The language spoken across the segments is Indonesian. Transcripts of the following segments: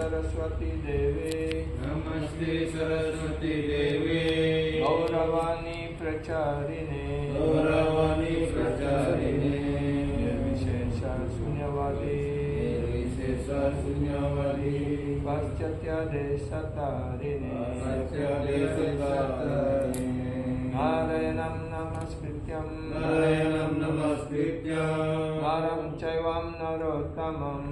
सरस्वती देवे नमस्ते सरस्वती देवे गौरवाणी प्रचारिणे गौरवाणी प्रचारिणे निर्विशेष शून्यवादी निर्विशेष शून्यवादी पाश्चात्य देशतारिणे नारायणं नमस्कृत्यं नरं चैवं नरोत्तमं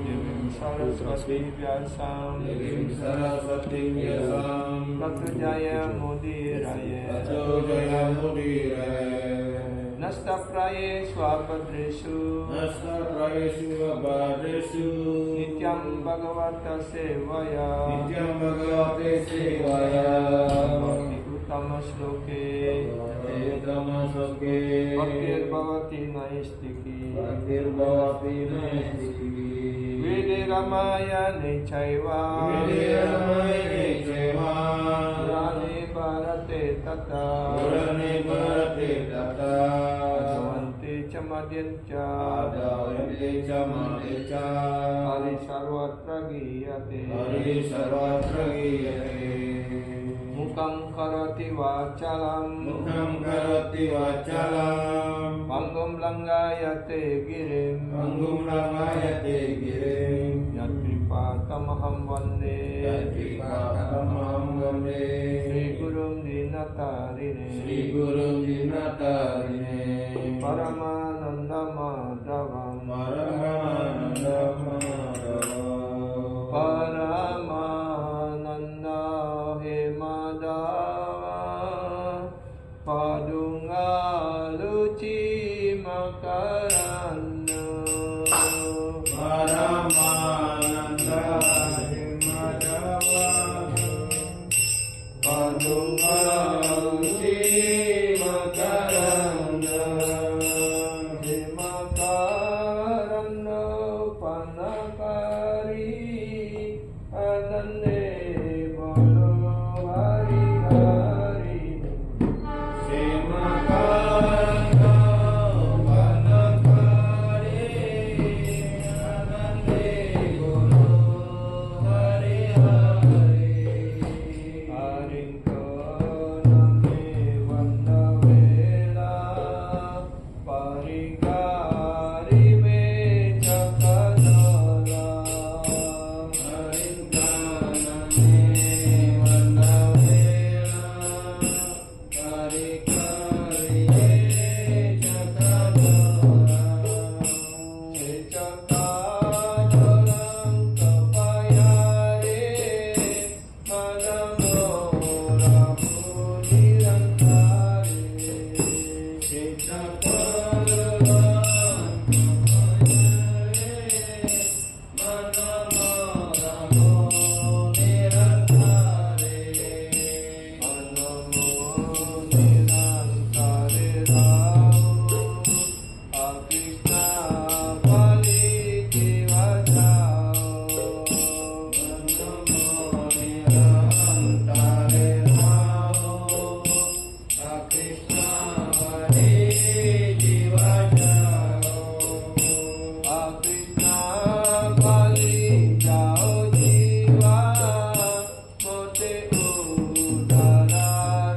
देवीं सरस्वती व्यासं ततो जयमुदीरये नष्टप्राये स्वाभद्रेषु नित्यं भगवत सेवया उत्तमश्लोके भक्तिर्भवति नैष्टिकी वेदे रामायणे चैव पुराणे भारते तथा भगवन्ते च मद्यं च हरि सर्वत्र गीयते मुखं करोति वाचालं भङ्गुं लङ्घयते गिरिं यत्कृपातमहं वन्दे श्रीगुरुं दीनतारिणे परमानन्दमाधवं परमानन्द हे माधव पादुङ्गालुचि मकरन्द परमानन्द हे माधव पादुङ्गालुचि मकरन्द हे मकरन्द पनकरी आनन्दे बोलो हरि हरि हे मकरन्द पनकरी आनन्दे बोलो हरि हरि हरिं नमे वन्दवेला परिकारि मे चकनला हरिं नमे वन्दवेला परिकारि मे चकनला हे चकनलं तपया रे मनमोरा मुनिरन्तारे हे चकनलं मनमोरा मुनिरन्तारे मनमोनिरन्तारे रामो अकृष्ण बलि जीवजाओ मनमोनिरन्तारे रामो अकृष्ण बलि जीवजाओ अकृष्ण बलि जाओ जीवा मोते उदारा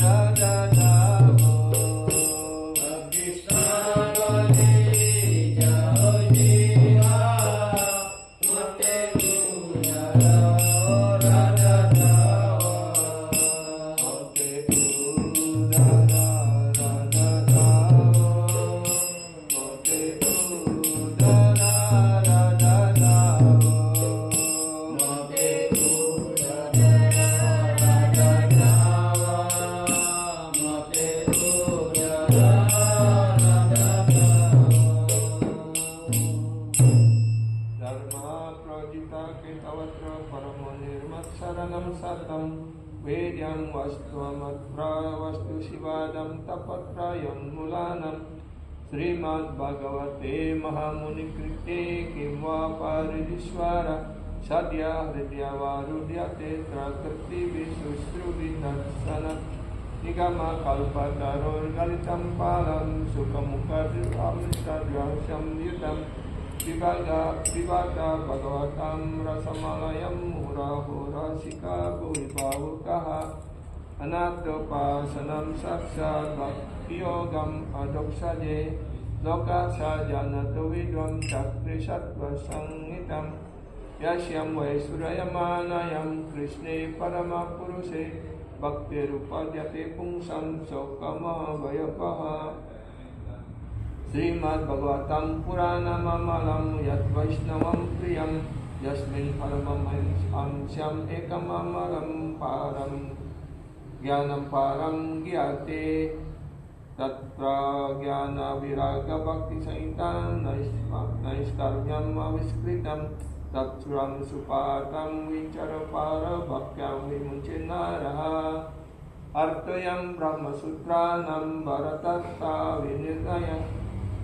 राजा जाओ अकृष्ण बलि जाओ जीवा मोते उदारा राजा जाओ मोते उदारा राजा जाओ मोते उदारा राजा जाओ मोते उदारा राजा जाओ मोते उदारा राजा जाओ धर्म प्रोजिता कृतवत्र परमो निर्मत्सरणं सतं वेद्यं वस्तुमत्र वस्तु शिवादं तपत्रयोन्मूलनं श्रीमद्भगवते महामुनिकृते किं वा परिदीश्वर सद्य हृदयवारुध्यते प्रकृतिविशुश्रुविदर्शन निगमकल्पतरोर्गलितं पालं सुखमुखदृढं सद्वंशं युतं Vivada Bhagavatam Rasamalayam Murahura Sika Bhuibhavukaha Anatopasanam Saksat Bhakti Yogam Adoksaje Loka Sajanato Vidvam Chakri Sattva Sangitam Yasyam Vaisurayamanayam Krishne Paramapuruse Bhakti Rupadyate Pungsam Sokama Vayapaha Srimad Bhagavatam Purana Mamalam Yat Vaishnavam Priyam Yasmin Paramam Amsyam Ekam Amaram Param Gyanam Param Gyate Tatra Gyana Viraga Bhakti Sahitam Naiskaryam Aviskritam Tatsuram Supatam Vichara Para Bhakyam Vimunchinaraha Artayam Brahma Sutranam Bharatatta Vinirgaya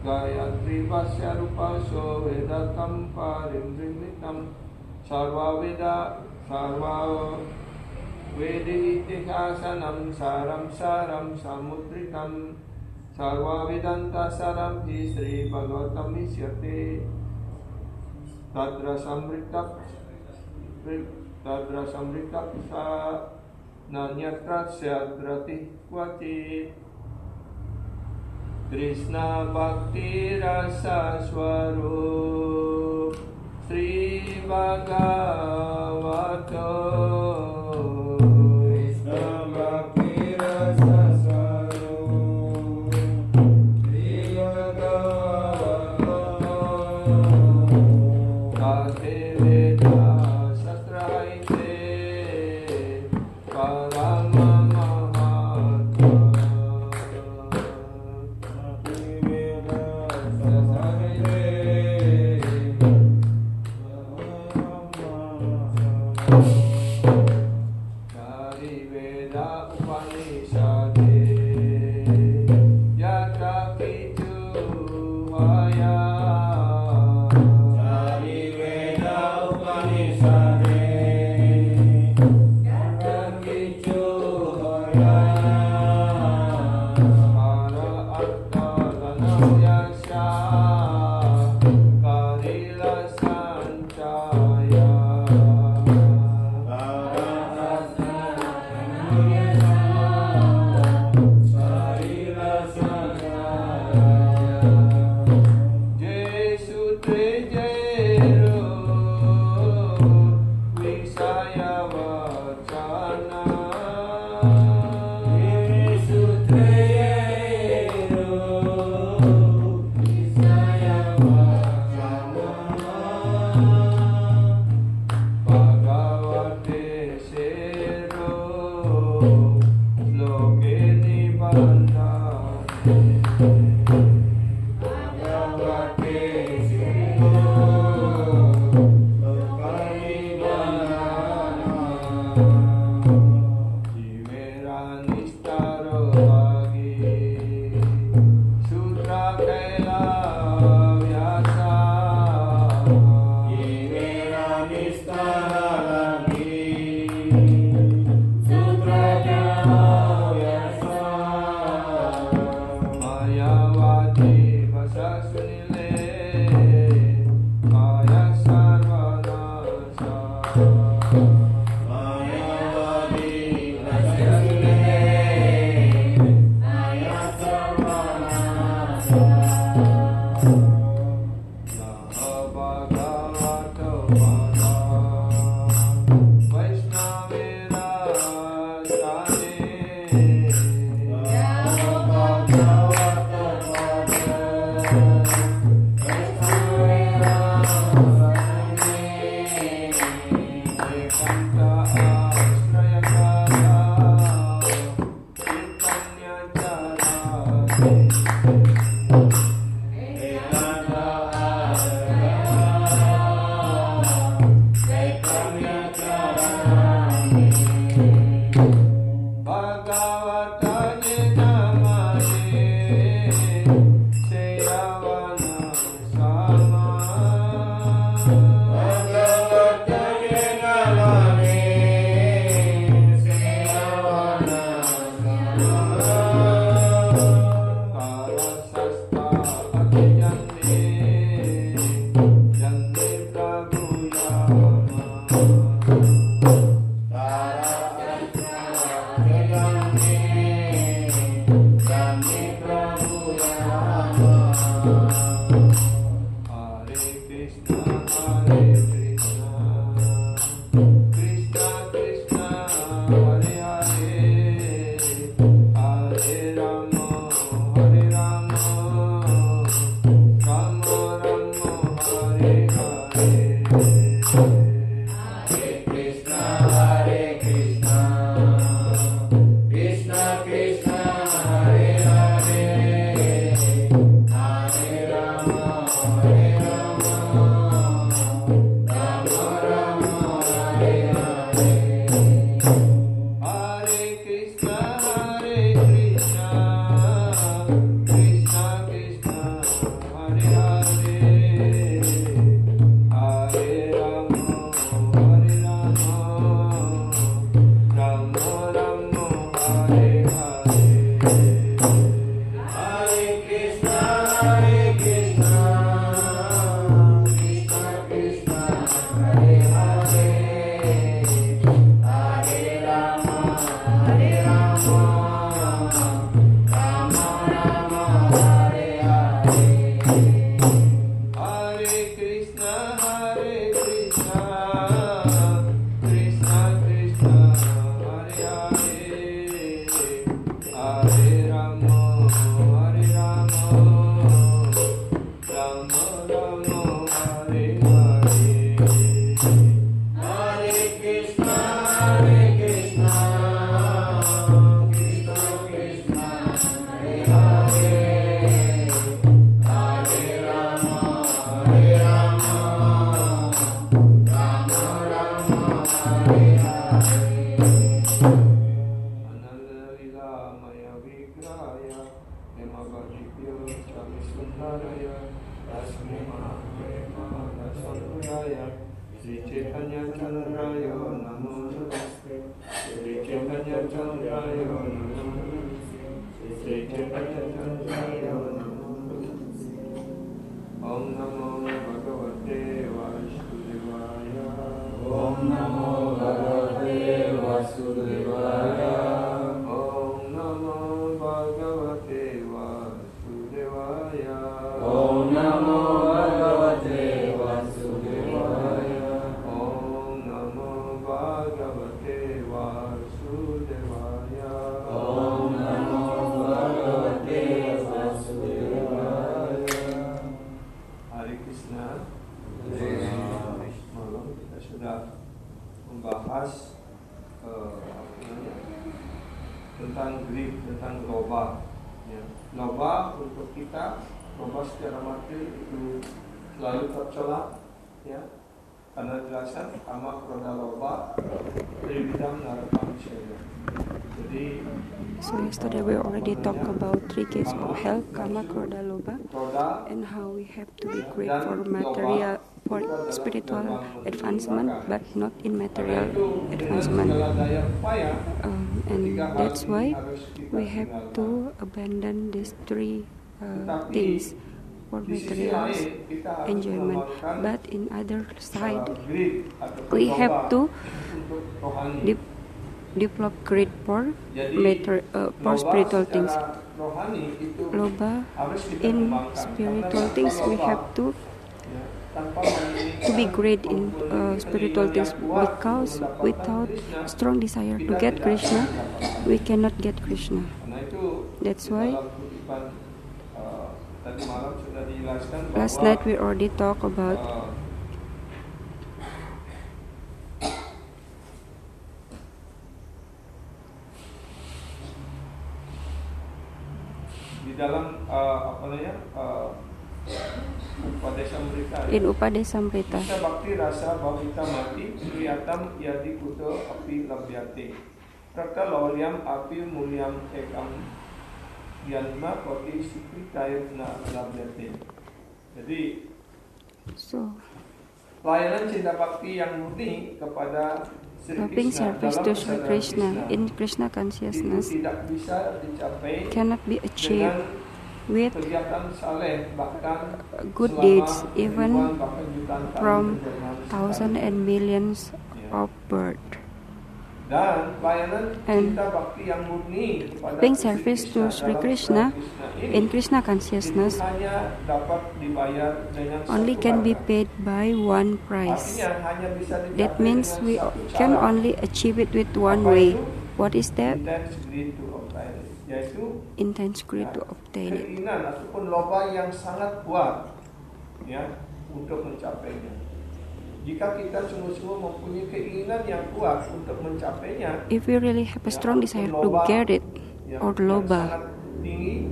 Gayatri Vasya Rupaso Vedatam Parimbrimitam Sarva Vedi Itikasanam Saram Saram Samudritam Sarva Vedanta Saram Hi Sri Bhagavatam Isyate Tadra Samritap Sa Nanyatra Syadrati Kwati Krishna Bhakti Rasa Swarup Sri Bhagavato Krishna Bhakti Rasa Swarup Sri Bhagavato Kate Veda Sastra Haite Parama tentang greed, tentang loba. Ya. Loba untuk kita, loba secara materi itu selalu tercela, ya. Karena jelasan amak roda loba dari bidang neraka manusia. Jadi, so yesterday we already talked about three gates of hell, kama, krodha, lobha, and how we have to be great for material, for spiritual advancement, but not in material advancement. And that's why we have to abandon these three things for material enjoyment. But in other side, we have to develop greed for spiritual things. Lobha, in spiritual things we have to be great in spiritual things, because without strong desire to get Krishna, we cannot get Krishna. That's why last night we already talked about di dalam Upadesamrita. In Upadesamrita. Bisa bakti rasa bhavita mati priyatam yadi kuto api labhyate. Praka laulyam api mulyam ekam yanma pati sikritayatna labhyate. Jadi pelayanan cinta bakti yang murni kepada loving service to Sri Krishna in Krishna consciousness cannot be achieved with good deeds, even from thousands and millions of birth. Dan pelayanan And cinta bakti yang murni kepada paying Sri service to Sri dalam Krishna Krishna in ini Krishna consciousness hanya dapat dibayar dengan only satu can be harga. paid by one price. Artinya hanya bisa dicapai That means dengan we satu can cara. only achieve it with one Apa way. itu? What is that? Intense greed to obtain it. Yaitu Intense greed to obtain it. keinginan ataupun loba yang sangat kuat ya untuk mencapainya. Jika kita sungguh-sungguh mempunyai keinginan yang kuat untuk mencapainya, If we really have a strong desire to get it, or yang loba, sangat tinggi,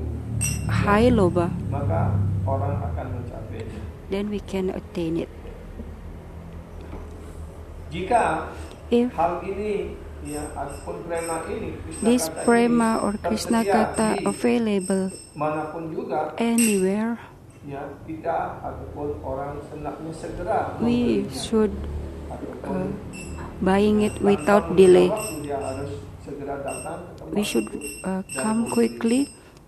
high loba, maka orang akan mencapainya. then we can attain it. Jika If hal ini ya ataupun prema ini, Krishna this kata prema ini or Krishna tersedia kata di available manapun juga, anywhere, ya kita ataupun orang hendaknya segera we membelinya. should Ataupun buying it tanpa without menunda delay. waktu, dia harus segera datang ke tempat We should itu uh, dan come membeli. quickly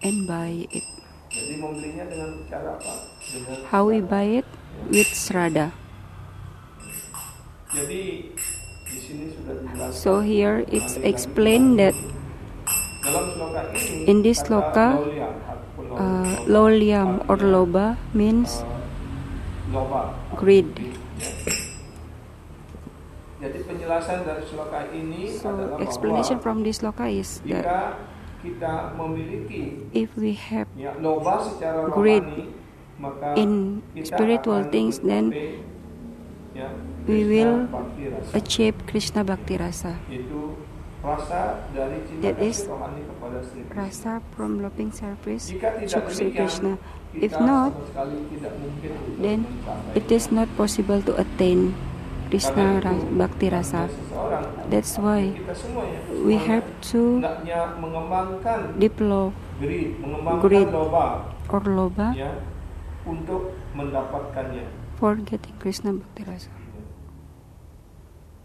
and buy it. Jadi membelinya dengan cara apa? Dengan How we cara. buy it? With Srada. Jadi di sini sudah dijelaskan. So here it's explained that Dalam sloka ini, in this kata sloka, lolyam ataupun lolyam or artinya, loba means loba, greed. ya. Jadi penjelasan dari sloka ini So adalah explanation bahwa from this sloka is that jika kita memiliki if we have ya, loba secara greed rohani, maka in kita spiritual akan things, then mencapai, ya, we Krishna will Bhakti Rasa. achieve Krishna Bhakti Rasa. Itu rasa dari cinta That is kasih rohani kepada Sri Krishna. Rasa from loving service Jika to tidak Sri demikian, Krishna. kita If not, sama sekali tidak mungkin untuk then mencapai. it is not possible to attain Krishna Bhakti Rasa. Seseorang, That's why kita semuanya, we have to hendaknya mengembangkan develop greed, mengembangkan greed loba, or loba ya, untuk mendapatkannya. for getting Krishna Bhakti Rasa.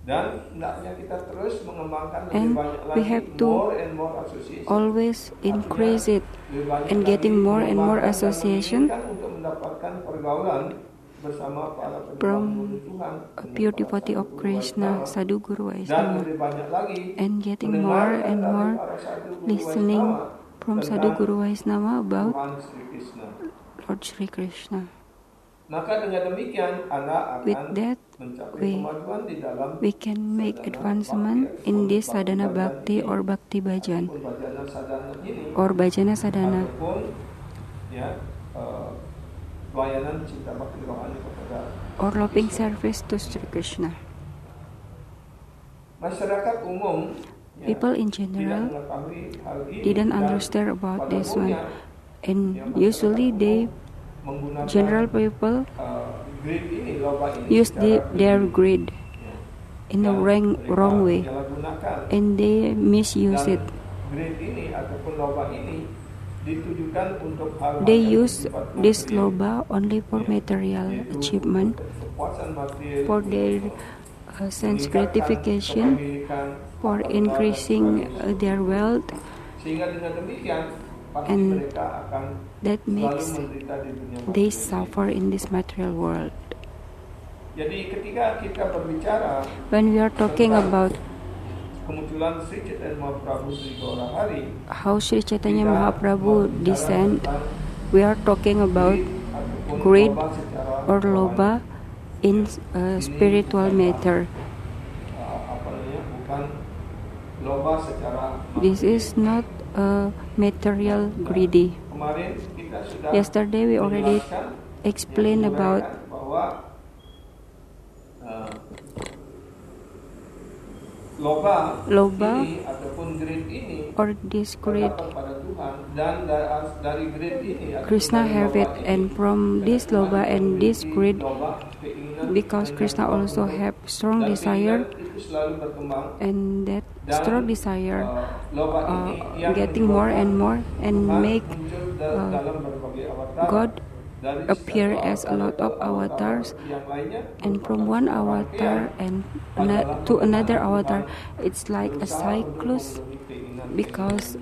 Dan hendaknya kita terus mengembangkan And lebih banyak we lagi, have to more and more association. Always increase it Lebih banyak and lagi getting more and more mengembangkan dan association menginginkan untuk mendapatkan pergaulan bersama para from penyembah Tuhan, a pure devotee of Krishna, Sadhu Guru dan Vaishnava, lebih banyak lagi and getting more mendengarkan and dari more para sadhu guru listening Vaishnava from Sadhu tentang Guru Vaishnava about Tuhan Sri Krishna. Lord Sri Krishna. Maka dengan demikian Anda With akan that, mencapai we- kemajuan di dalam we can make sadhana advancement bhakti, in this ataupun sadhana bhajan bhakti ini, or bhakti bhajan ataupun bhajana sadhana ini, or bhajana sadhana ataupun ya pelayanan cinta bakti rohani kepada or loving service to Sri Krishna. masyarakat umum. Ya, People in tidak general mengetahui hal ini didn't dan understand about pada this one, umumnya, and ya, usually masyarakat they umum menggunakan, general people greed ini, loba ini use secara their greedy, greed ya. in the Dan mereka wrong way, menyalahgunakan. and they misuse Dan it. greed ini ataupun loba ini ditujukan untuk hal-hal They yang use bersifat this material, loba only for ya, material yaitu achievement, untuk kepuasan material, for their sense meningkatkan gratification, kepemilikan, for harta, dan increasing sebagainya. their wealth. Sehingga dengan demikian pasti And mereka akan that selalu makes menderita di dunia they material. suffer in this material world. Jadi ketika kita berbicara When we are talking about kemunculan Sri Chaitanya Mahaprabhu di Gaura Hari, how Sri Chaitanya kita Mahaprabhu berbicara descend, tentang we are talking about ataupun greed loba secara or rohani. loba in spiritual matter. Apa namanya, bukan loba secara This materi. is not a material greedy. Kemarin kita sudah Yesterday we already menjelaskan, explained about bahwa loba ini ataupun greed ini or this greed, terdapat pada Tuhan, dan dari greed ini ataupun Krishna dari have loba it, ini, and from this Tuhan loba and this memiliki greed, loba, keinginan, because dan Krishna yang also untuk- have strong dan desire, keinginan itu selalu berkembang, and that dan strong desire loba ini yang getting more and more and Tuhan make muncul uh, dalam berbagai avatar, God dari appear satu as a lot avatar of ke avatar avatars, yang lainnya, and from one avatar and to another avatar, it's like a cyclus, because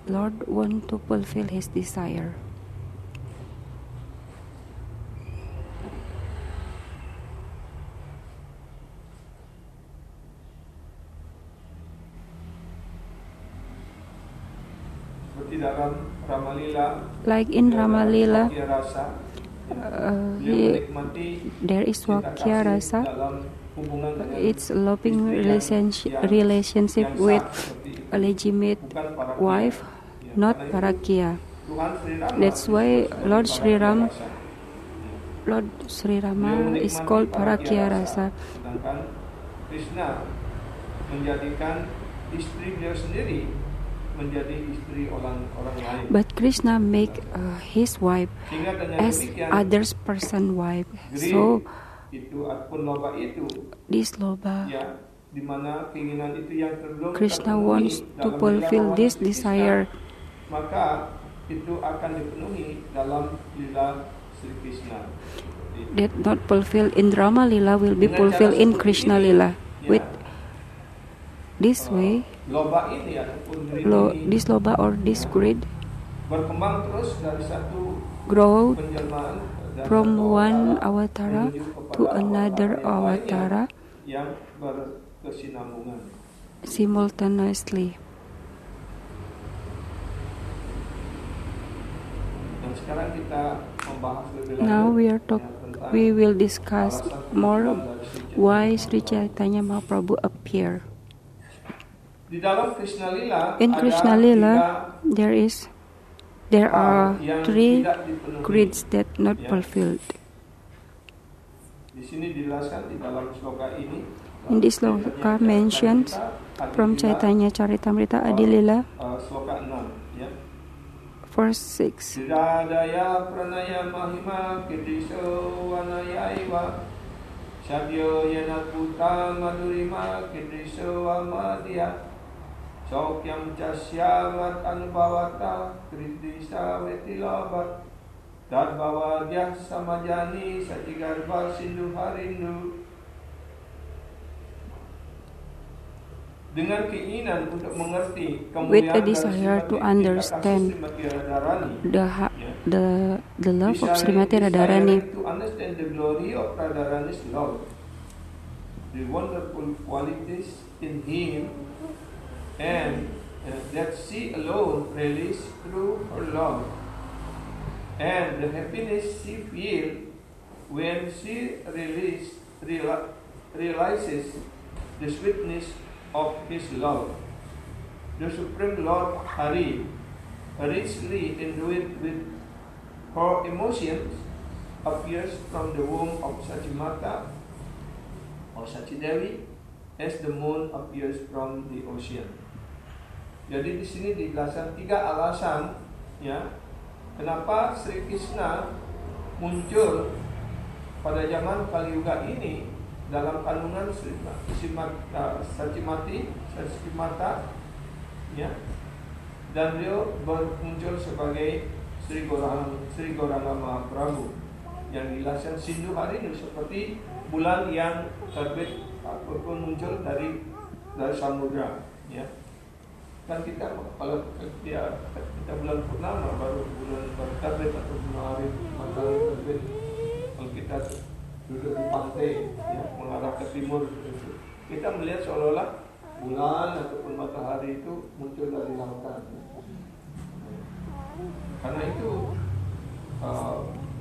Lord want to fulfill his desire. di dalam Ramalila, Like in Ramalila, Wakya Rasa, there is Wakya Rasa. dalam hubungan dengan It's a loving istri relationship yang with sah, seperti itu. a legitimate Bukan para wife, kia. not Karena itu Parakia. Tuhan Sri Rama That's why disebut Lord sebagai Sri Ram, Parakia Rasa. Lord Sri Beliau Rama menikmati is called Parakia Rasa. Sedangkan Krishna menjadikan istri beliau sendiri menjadi istri orang lain. But Krishna make his wife Sehingga dengan as demikian, others person wife. greed So itu ataupun loba itu, this loba, ya, di mana keinginan itu yang belum Krishna terpenuhi wants to dalam fulfill lila this Krishna, desire. maka itu akan dipenuhi dalam lila Sri Krishna. That not fulfilled in Rama Lila will be fulfilled in Krishna Lila. With this way, Loba ini ataupun greed ini this loba or this greed berkembang terus dari satu grow penjelmaan dan from satu one awatara avatara menuju kepada to another yang lainnya avatara yang berkesinambungan. simultaneously. Dan sekarang kita membahas lebih lanjut. Now tentang we will discuss alasan more kemunculan dari Sri why Chaitanya Sri Chaitanya Mahaprabhu appear. Di dalam Krishna Lila In ada Krishna Lila, tiga there are yang three tidak dipenuhi. creeds that not Ya. fulfilled. Di sini dijelaskan di dalam sloka ini. In this sloka mentions from Chaitanya Charitamrita Adilila, Sloka 6, ya. verse 6. Didadaya pranaya mahima kidriso wanayaiwa Sabyo yana puta madurima kidriso amadya Sokyam casyamat anubhavata kridisa vetilabat Dadbhavadyah samajani sajigarba sindu harindu. Dengan keinginan untuk mengerti With a kemuliaan desire dan to sifat understand Srimati Radharani, the love of Srimati Desire Radharani, to understand the glory of Radharani's love, the wonderful qualities in him, and that she alone released through her love, and the happiness she feels when she realizes the sweetness of his love. The Supreme Lord Hari, richly endued with her emotions, appears from the womb of Sachimata or Sachidevi as the moon appears from the ocean. Jadi di sini dijelaskan 3 alasan, ya, kenapa Sri Krishna muncul pada zaman Kali Yuga ini dalam kandungan Sachimata, ya, dan beliau muncul sebagai Sri Gauranga Mahaprabhu yang dijelaskan Sindhu Harini seperti bulan yang terbit ataupun muncul dari samudra, ya. Kan kita kalau kita bulan purnama baru terbit atau bulan matahari terbit. Kalau kita duduk di pantai, ya, mengarah ke timur, kita melihat seolah-olah bulan ataupun matahari itu muncul dari lautan. Karena itu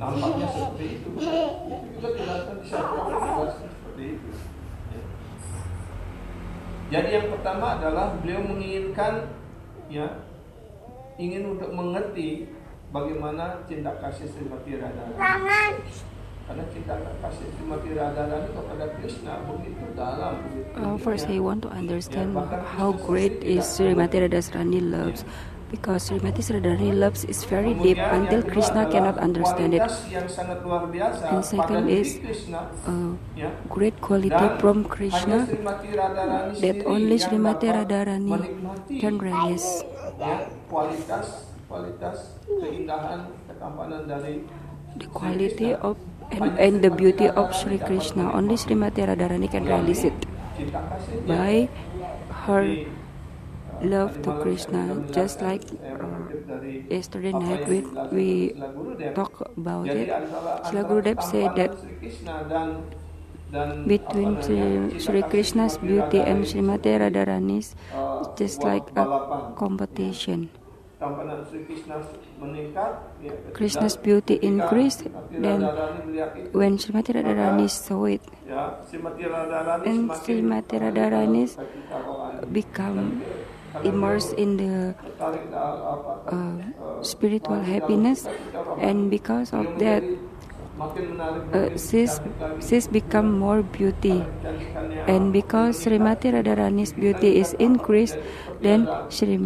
nampaknya seperti itu. Itu juga dijelaskan di sastra seperti itu. Ya. Jadi yang pertama adalah beliau menginginkan, ya, ingin untuk mengerti bagaimana cinta kasih Srimati Radharani. Karena cinta kasih Srimati Radharani kepada Krishna begitu dalam. first I want to understand how great is Srimati Radharani loves, because Srimati Radharani loves is very deep until Krishna cannot understand it. And second is great quality from Krishna that only Srimati Radharani can release. Kualitas keindahan ketampanan dari The quality of and the beauty of Sri Krishna, only Srimati Radharani can release it by her love to Krishna. Just like yesterday night we talk about it. Srila Gurudev said that between Sri Krishna's beauty and Srimati Radharani's, just like a competition. tampanan Sri Krishna meningkat, ya, Krishna's dan beauty ketika increased. Srimati Then Radharani melihat itu, when Srimati Radharani saw it, ya, Srimati Radharani and semakin Srimati Radharani sukacita rohani. become Karena immersed in the tertarik spiritual happiness, and because of that, she's become more beauty. And because Srimati Radharani's beauty is increased, then Sri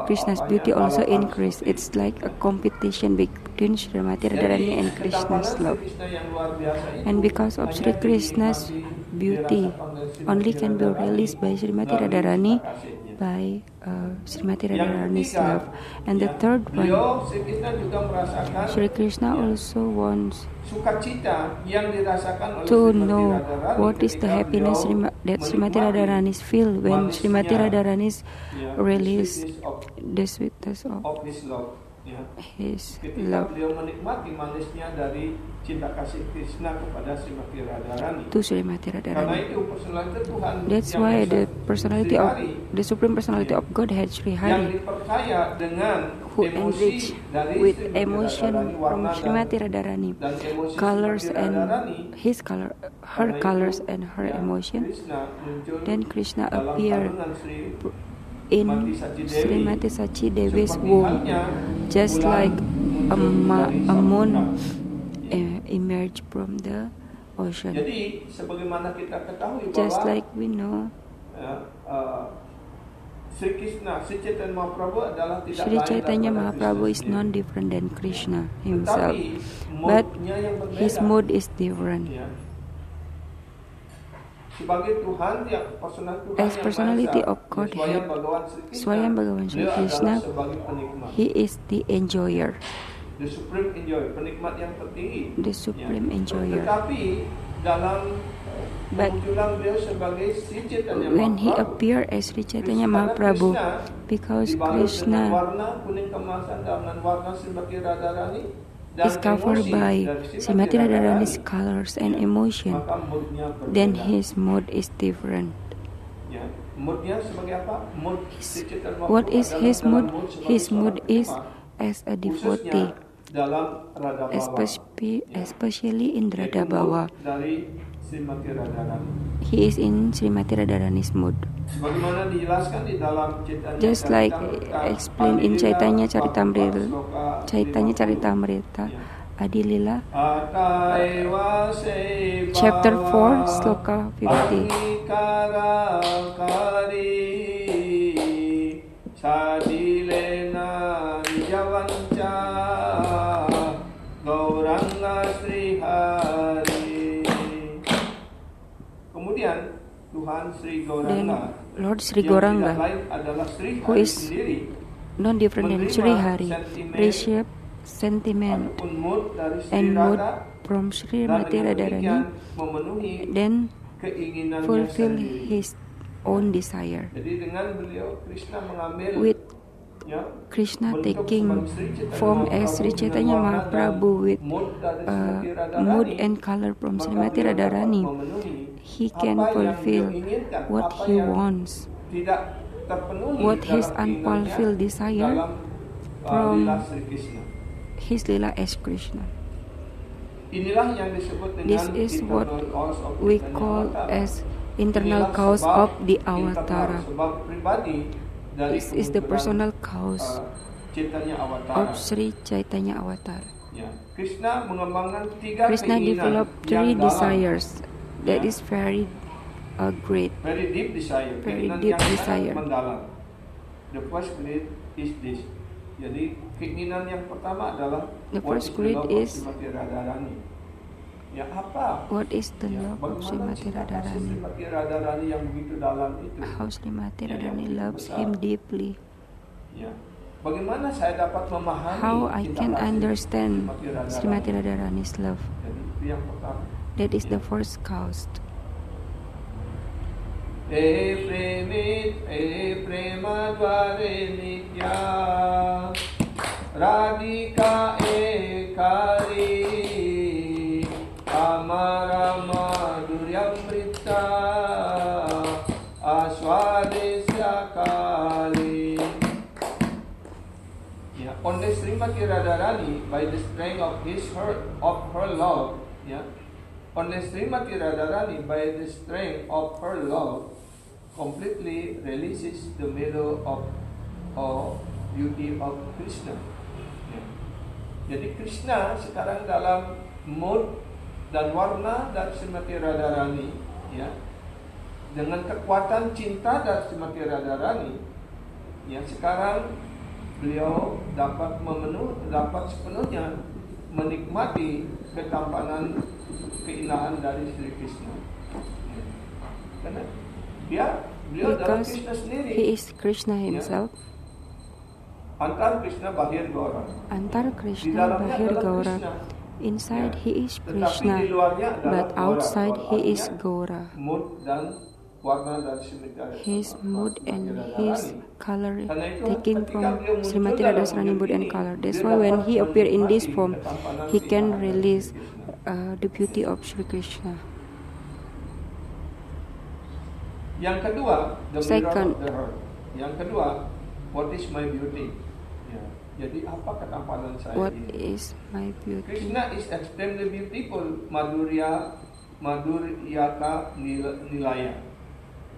Krishna's beauty also increased. It's like a competition between Srimati Radharani and Krishna's love. And because of Sri Krishna's beauty, only can be released by Srimati Radharani by Srimati Radharani's love. And the third one, Sri Krishna also wants to know what is the happiness that Srimati Radharani feel when Srimati Radharani release the sweetness of his love beliau menikmati manisnya dari cinta kasih Krishna kepada Srimati Radharani. to Srimati Karena Radharani. itu personalitas Tuhan That's yang why esa, the personality of Sri Hari, the supreme personality of Godhead, Sri yang Hari, diperkaya dengan who emosi enriched dari with Srimati emotion Radharani, from warna Srimati Radharani, dan emosi colors Srimati and Radharani. his color, her Karena colors itu, and her ya, emotion. Krishna muncul Then Krishna dalam appeared kandungan Sri in Mati Sachi Dewi, Srimati Sachi Devi's seperti womb, halnya just bulan like a muncul dari moon samudra. emerged from the ocean. Jadi sebagaimana kita ketahui Just bahwa like we know, Sri Krishna, Sri Chaitanya Mahaprabhu adalah tidak Sri lain Chaitanya daripada Mahaprabhu is Krishna non sendiri. different than Krishna himself, Tetapi but moodnya yang berbeda. his mood is different. Ya. Sebagai Tuhan yang personal Tuhan As yang personality Maha Esa, of Godhead, Swayam Bhagawan Sri Krishna, Swayam Bhagawan Sri beliau Krishna, adalah sebagai penikmat, He is the enjoyer, the supreme enjoyer, penikmat yang tertinggi. the supreme enjoyer. Tetapi dalam But kemunculan beliau sebagai Sri Chaitanya when he Mahaprabhu, appeared as Sri Chaitanya Krishna- Mahaprabhu, Krishna because dibalut dengan Krishna warna kuning kemasan dengan warna Srimati Radharani dan is covered emosi by dari Srimati Radharani's colors and ya, emotion, maka moodnya berbeda. then his mood is different. Ya, moodnya sebagai apa? Mood Sri Chaitanya Mahaprabhu What is adalah his dalam mood? sebagai His seorang mood is penikmat, as a khususnya devotee, dalam Radha Bhava, especially in yaitu Radha Bhava. mood dari Srimati Radharani. He is in Srimati Radharani's mood. Sebagaimana dijelaskan di dalam Chaitanya Just like Charitamrita, explained in Adilila, Chaitanya bab Charitamrita, sloka Chaitanya 50. Charitamrita, Ya. Adilila, Ataeva seva Chapter 4, Sloka 50. Angikara kari sadilena nijavanca Gauranga Sri Hari. Kemudian Tuhan Sri Then Gauranga Lord Sri yang tidak Gauranga, lain adalah Sri who Hari is sendiri, non different than menerima Sri Hari, sentimen receive sentiment ataupun mood dari Sri and mood Radha, from dan Srimati dengan Radharani, demikian memenuhi then keinginannya fulfill sendiri. his own desire. Jadi dengan beliau Krishna mengambil With ya, Krishna bentuk taking sebagai Sri Chaitanya form as Mahaprabhu Sri dengan Chaitanya warna dan Mahaprabhu with mood dari Srimati Radharani, mood and color from maka Srimati beliau dapat Radharani, memenuhi he apa can yang fulfill beliau inginkan, what apa he yang wants, tidak terpenuhi what his dalam keinginannya unfulfilled desire dalam from lila Sri Krishna. his lila as Krishna. Inilah yang disebut dengan This is what internal cause of we Chaitanya call Avatara. as internal Inilah cause sebab of the internal, Avatara. sebab pribadi dari This is the kemunculan, personal cause Chaitanya Avatara. of Sri Chaitanya Avatar. Ya, Krishna mengembangkan tiga Krishna keinginan developed yang three dalam, desires that Ya. is very great. very deep desire, Very keinginan deep yang desire. sangat mendalam. The first greed is this. Jadi keinginan yang pertama adalah The what first is the greed love of is Srimati Radharani. Ya apa? what is the Ya, love of bagaimana Srimati cinta kasih Radharani? Srimati Radharani yang begitu dalam itu? How Srimati Ya, yang Radharani begitu loves besar. him deeply. Ya. Bagaimana saya dapat memahami How I cinta can kasih understand Srimati Srimati Radharani's love. Jadi itu yang pertama. That is Ya. the first cause. Prema dware nitya Radhika ekari Amara madhuryamrita Aswadesya kali. only Srimati Radharani, by the strength of her love, yeah, only Srimati Radharani, by the strength of her love, completely releases the mellow of beauty of Krishna. Ya. Jadi Krishna sekarang dalam mood dan warna dari Srimati Radharani, ya, dengan kekuatan cinta dari Srimati Radharani, ya, sekarang beliau dapat sepenuhnya menikmati ketampanan keindahan dari Sri Krishna. Ya. Karena beliau dalam Because Krishna sendiri. he is Krishna himself. Antar Krishna Bahir Gaura. Antar Di Krishna dalamnya Bahir adalah Gaura. Krishna. Inside Ya. he is Tetapi Krishna, di luarnya adalah but Gaura. outside he is Artinya, Gaura. mood dan warna dari Srimati His mood and his color Karena itu, taking ketika from beliau muncul Srimati dalam Radharani wujud mood and ini, color. That's dia why when dapat he appear in this menikmati form, ketampanan he can keindahan release dari Krishna. the beauty of Sri Krishna. Yang kedua, the mirror Second. of the heart. Yang kedua, what is my beauty? Ya. Jadi apa ketampanan saya What ini? is my beauty? Krishna is extremely beautiful. Madhuryaka nilaya.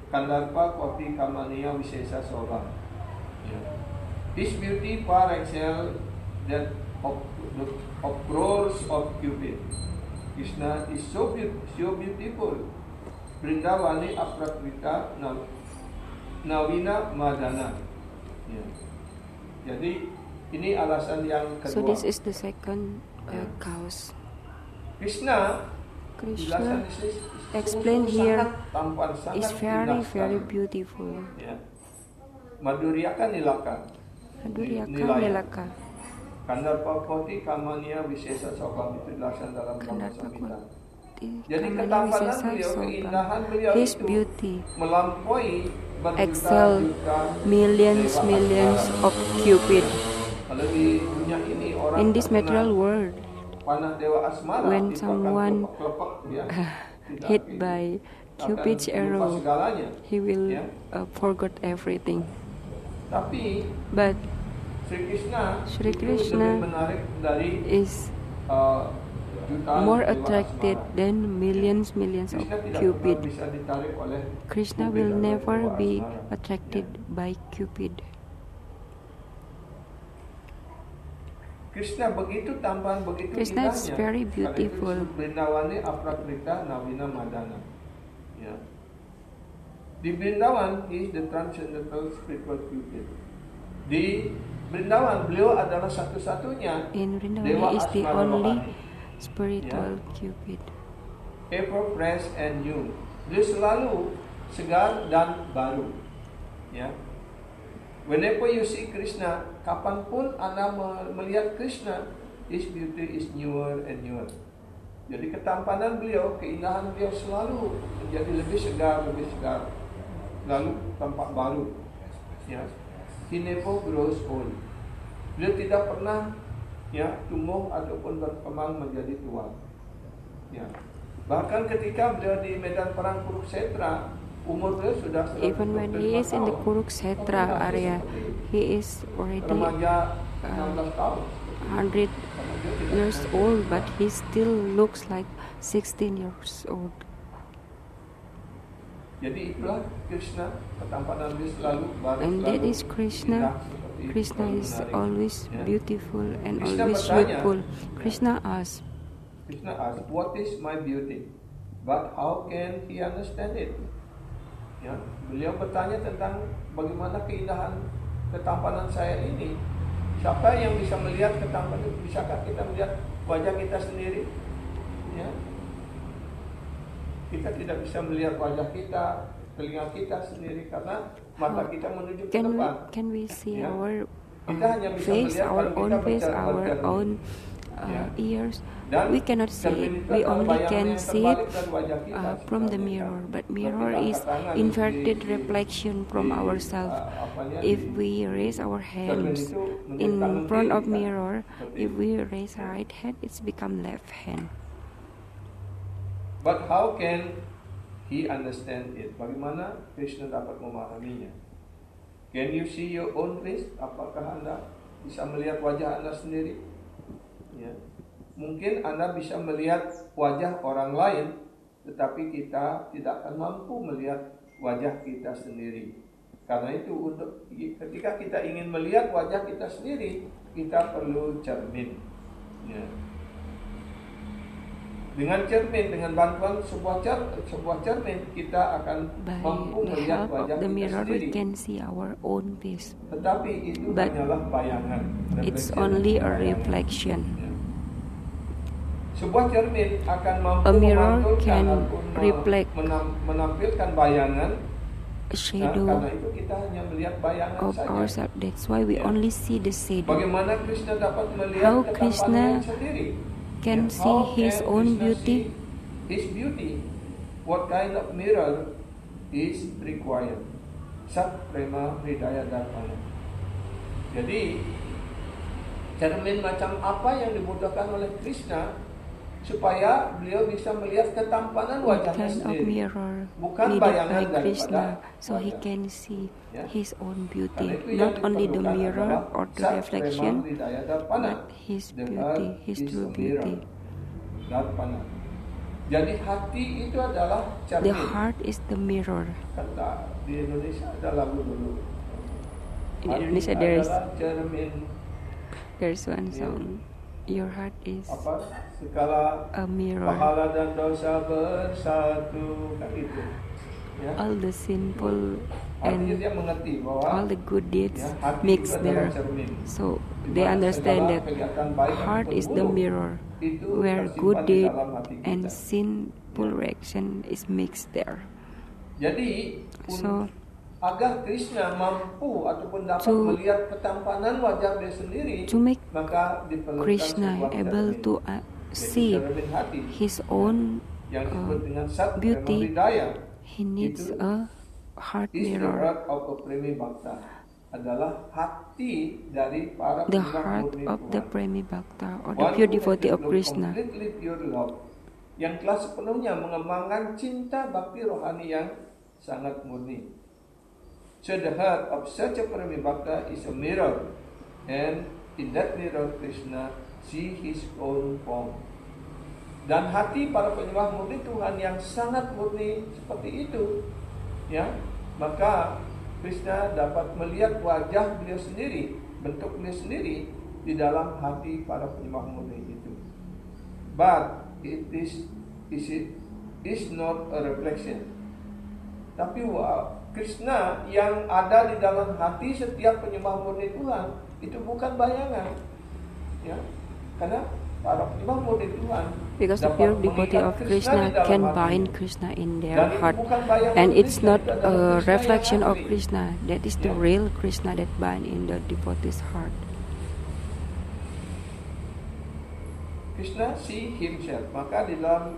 Kandarpa Koti Kamaniya Visesa Soba. Ya. His beauty far excel that of crores of Cupid. Krishna is so beautiful. Brindavani Aprakrita Navina Madana. Ya. Jadi ini alasan yang kedua. So this is the second cause. Krishna Krishna explained here is very beautiful. Ya. Madhuryaka nilaka. Madhuryaka nilaka. Kandarpa Koti Kamaniya Visesa Soba, itu dijelaskan dalam Brahma Kandarpa Samhita. Koti Jadi Kamaniya ketampanan Visesa beliau, Soba. keindahan beliau His itu beauty melampaui excel millions of Cupid. Kalau di dunia ini orang In this terkena material world, panah dewa asmara, when dipakan someone kelepek, ya, tidak hit ini, by akan Cupid's lupa arrow, segalanya. he will Ya. forget everything. Tapi But Sri Krishna, Sri itu Krishna lebih menarik dari is jutaan more dewa attracted asmara. than millions of Krishna tidak Cupid. pernah bisa ditarik oleh Krishna Cupid will atau never dewa be asmara. attracted Ya. by Cupid. Krishna begitu tampan, begitu Krishna is indahnya. very Karena itu beautiful. disebut Brindavani Aprakrita Navina Madana. Ya. Di Brindavan, he is the transcendental spiritual Cupid. Di Brindavan, beliau adalah satu-satunya In Vrindavan, dewa he is the asmara only rohani. spiritual Cupid. Ever fresh and new. Beliau selalu segar dan baru. Ya. Whenever you see Krishna, kapanpun Anda melihat Krishna, his beauty is newer and newer. Jadi ketampanan beliau, keindahan beliau selalu menjadi lebih segar, lalu tampak baru. Ya. He never grows old. Beliau tidak pernah, ya, tumbuh ataupun berkembang menjadi tua. Ya. Bahkan ketika beliau di medan perang Kurukshetra, umur beliau sudah 125 Even when he is in the tahun. Kurukshetra Tapi masih area, seperti he is already remaja 16 tahun. 100 Karena dia tidak years pernah old, tua. but he still looks like 16 years old. Jadi itulah Krishna, ketampanan dia selalu baru, And that selalu is Krishna. indah seperti itu, Krishna selalu is menarik. always Ya. beautiful and Krishna always bertanya, youthful. ya. Krishna asks, Krishna asks, what is my beauty? But how can he understand it? Ya, beliau bertanya tentang bagaimana keindahan ketampanan saya ini. Siapa yang bisa melihat ketampanan itu? Bisakah kita melihat wajah kita sendiri? Ya. Kita tidak bisa melihat wajah kita, telinga kita sendiri karena mata kita menuju ke depan. can we see Ya. our Kita hanya bisa face, melihat our kalau own kita face, berjalan our cermin. own Ya. ears? Dan We cannot see cermin it. itu We adalah only bayangan can yang see it terbalik dari wajah kita from the sebenarnya. mirror. But Kalau mirror kita is angkat tangan inverted di- reflection from di- ourselves. apanya, If di- we raise our cermin hands itu menjadi in tangan front kiri of kita. mirror, Seperti if itu. we raise our right hand, it's become left hand. But how can he understand it? Bagaimana Krishna dapat memahaminya? Can you see your own face? Apakah Anda bisa melihat wajah Anda sendiri. Ya. Mungkin Anda bisa melihat wajah orang lain, tetapi kita tidak akan mampu melihat wajah kita sendiri. Karena itu ketika kita ingin melihat wajah kita sendiri, kita perlu cermin. Ya. Dengan cermin, dengan bantuan sebuah cermin, kita akan mampu By the melihat help of wajah the kita mirror, sendiri. we can see our own face. Tetapi itu But hanyalah bayangan. it's Reflection only a bayangan. reflection. Ya. Sebuah cermin akan mampu A mirror memantulkan can ataupun reflect menampilkan bayangan. a Nah, shadow karena itu kita hanya melihat bayangan of saja. ourselves. That's why we Ya. only see the shadow. Bagaimana Krishna dapat melihat How ketampanannya Krishna sendiri? can Ya, see how his can own Krishna beauty? see his beauty? What kind of mirror is required? Sat Prema Hridaya Darpana. Jadi cermin macam apa yang dibutuhkan oleh Krishna supaya beliau bisa melihat ketampanan What wajahnya kind of sendiri? mirror Bukan needed bayangan by daripada Krishna so he wajah. can see Ya. his own Karena beauty, itu yang not only the diperlukan mirror adalah or the Sat Prema reflection, Hridaya Darpana. but his The beauty, heart his is true a mirror. beauty. Darpana. Jadi hati itu adalah cermin. The heart is the mirror. Kata di Indonesia ada lagu dulu. In Hati Indonesia there's adalah cermin one Ya. song. Your heart is apa segala a mirror. pahala dan dosa bersatu, kan itu. Ya. All the sinful Artinya and dia mengerti bahwa all the good deeds ya, hati mix itu adalah there. cermin. So Di they mana understand segala that kegiatan baik dan heart is the buruk mirror itu where tersimpan good di deed dalam hati kita. and sinful reaction is mixed there. Jadi So agar Krishna mampu ataupun dapat To- melihat ketampanan wajah dia sendiri, to make maka diperlukan Krishna sebuah able cermin. to Yaitu see cermin hati his own yang disebut dengan Sat beauty, Prema Hridaya. he needs Itu a heart is the mirror. heart of a Premi Bhakta, adalah hati dari para The penyembah heart murni of the Tuhan. Premi Bhakta or the One pure who has devotee of developed Krishna. completely pure love, yang telah sepenuhnya mengembangkan cinta bakti rohani yang sangat murni. So the heart of such a Premi Bhakta is a mirror, and in that mirror Krishna see his own form. Dan hati para penyembah murni Tuhan yang sangat murni seperti itu, ya, maka Krishna dapat melihat wajah beliau sendiri, bentuk beliau sendiri di dalam hati para penyembah murni itu. But it is not a reflection. Tapi Krishna yang ada di dalam hati setiap penyembah murni Tuhan itu bukan bayangan, ya, karena para penyembah murni Tuhan Because the dapat pure devotee mengikat of Krishna Krishna di dalam can hatinya. bind Krishna in Dan their itu heart. bukan bayangan And it's Krishna, not itu adalah a Krishna yang reflection of asli. Krishna. That is the Yeah. real Krishna that bind in the devotee's heart. Krishna see himself. Maka di dalam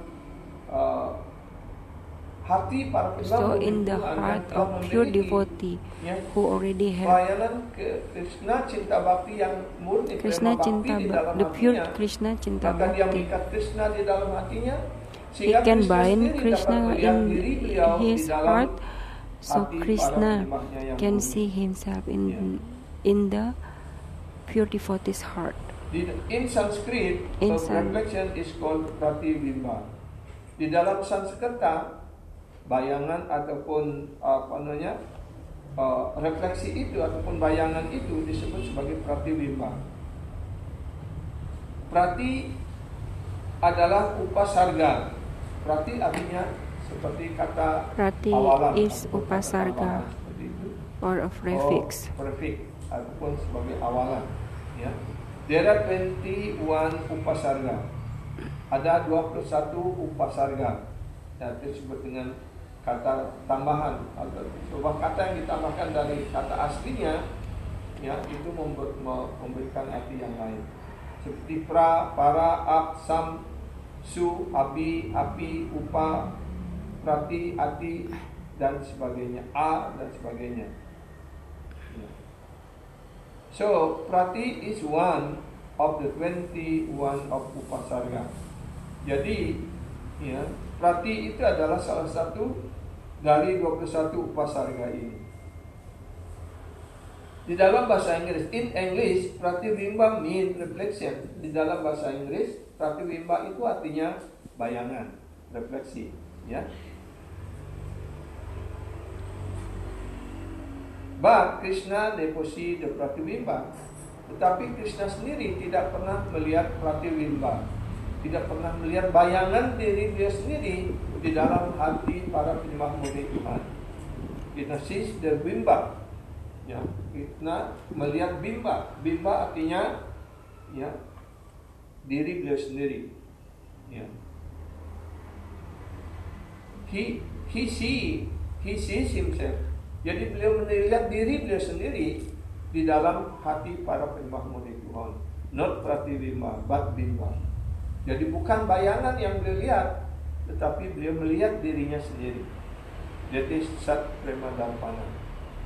hati para penyembah So murni in the Tuhan yang heart telah of pure memiliki, devotee ya, who already have pelayanan ke Krishna cinta bakti yang murni, Krishna prema bakti Cinta di Bhakti, dalam the pure hatinya, Krishna Cinta maka dia Bhakti, mengikat Krishna di dalam hatinya, he sehingga can Krishna bind sendiri Krishna dapat melihat in diri beliau di his dalam heart. So hati para Krishna penyembahnya yang can murni. see himself Yeah. in the pure devotee's heart. In Sanskrit, In a reflection is called pratibimba. Di dalam Sanskerta, bayangan ataupun refleksi itu ataupun bayangan itu disebut sebagai pratibimba. Prati adalah upasarga. Prati artinya seperti kata Prati awalan is ataupun kata upasarga tambahan, seperti itu. or a prefix. Prefix ataupun sebagai awalan, ya. There are 21 upasarga. Ada 21 upasarga. Yang disebut dengan kata tambahan atau sebuah kata yang ditambahkan dari kata aslinya, ya, itu memberikan arti yang lain. Seperti pra, para, ap, sam, su, abi, api, upa, prati, ati, dan sebagainya, a, dan sebagainya. So, prati is one of the 21 of upasarga. Jadi, ya, prati itu adalah salah satu dari 21 upasarga ini. Di dalam bahasa Inggris, in English, pratibimba mean reflection. Di dalam bahasa Inggris, pratibimba itu artinya bayangan, refleksi, ya. But Krishna deposi the pratibimba. Tetapi Krishna sendiri tidak pernah melihat pratibimba, tidak pernah melihat bayangan diri dia sendiri di dalam hati para penyembah murni Tuhan. Krishna sees the bimba. Ya, Krishna melihat bimba. Bimba artinya ya diri beliau sendiri. Ya. He sees himself. Jadi beliau melihat diri beliau sendiri di dalam hati para penyembah murni Tuhan. Not pratibimba, but bimba. Jadi bukan bayangan yang beliau lihat, tetapi beliau melihat dirinya sendiri. That is Sat Prema Darpana.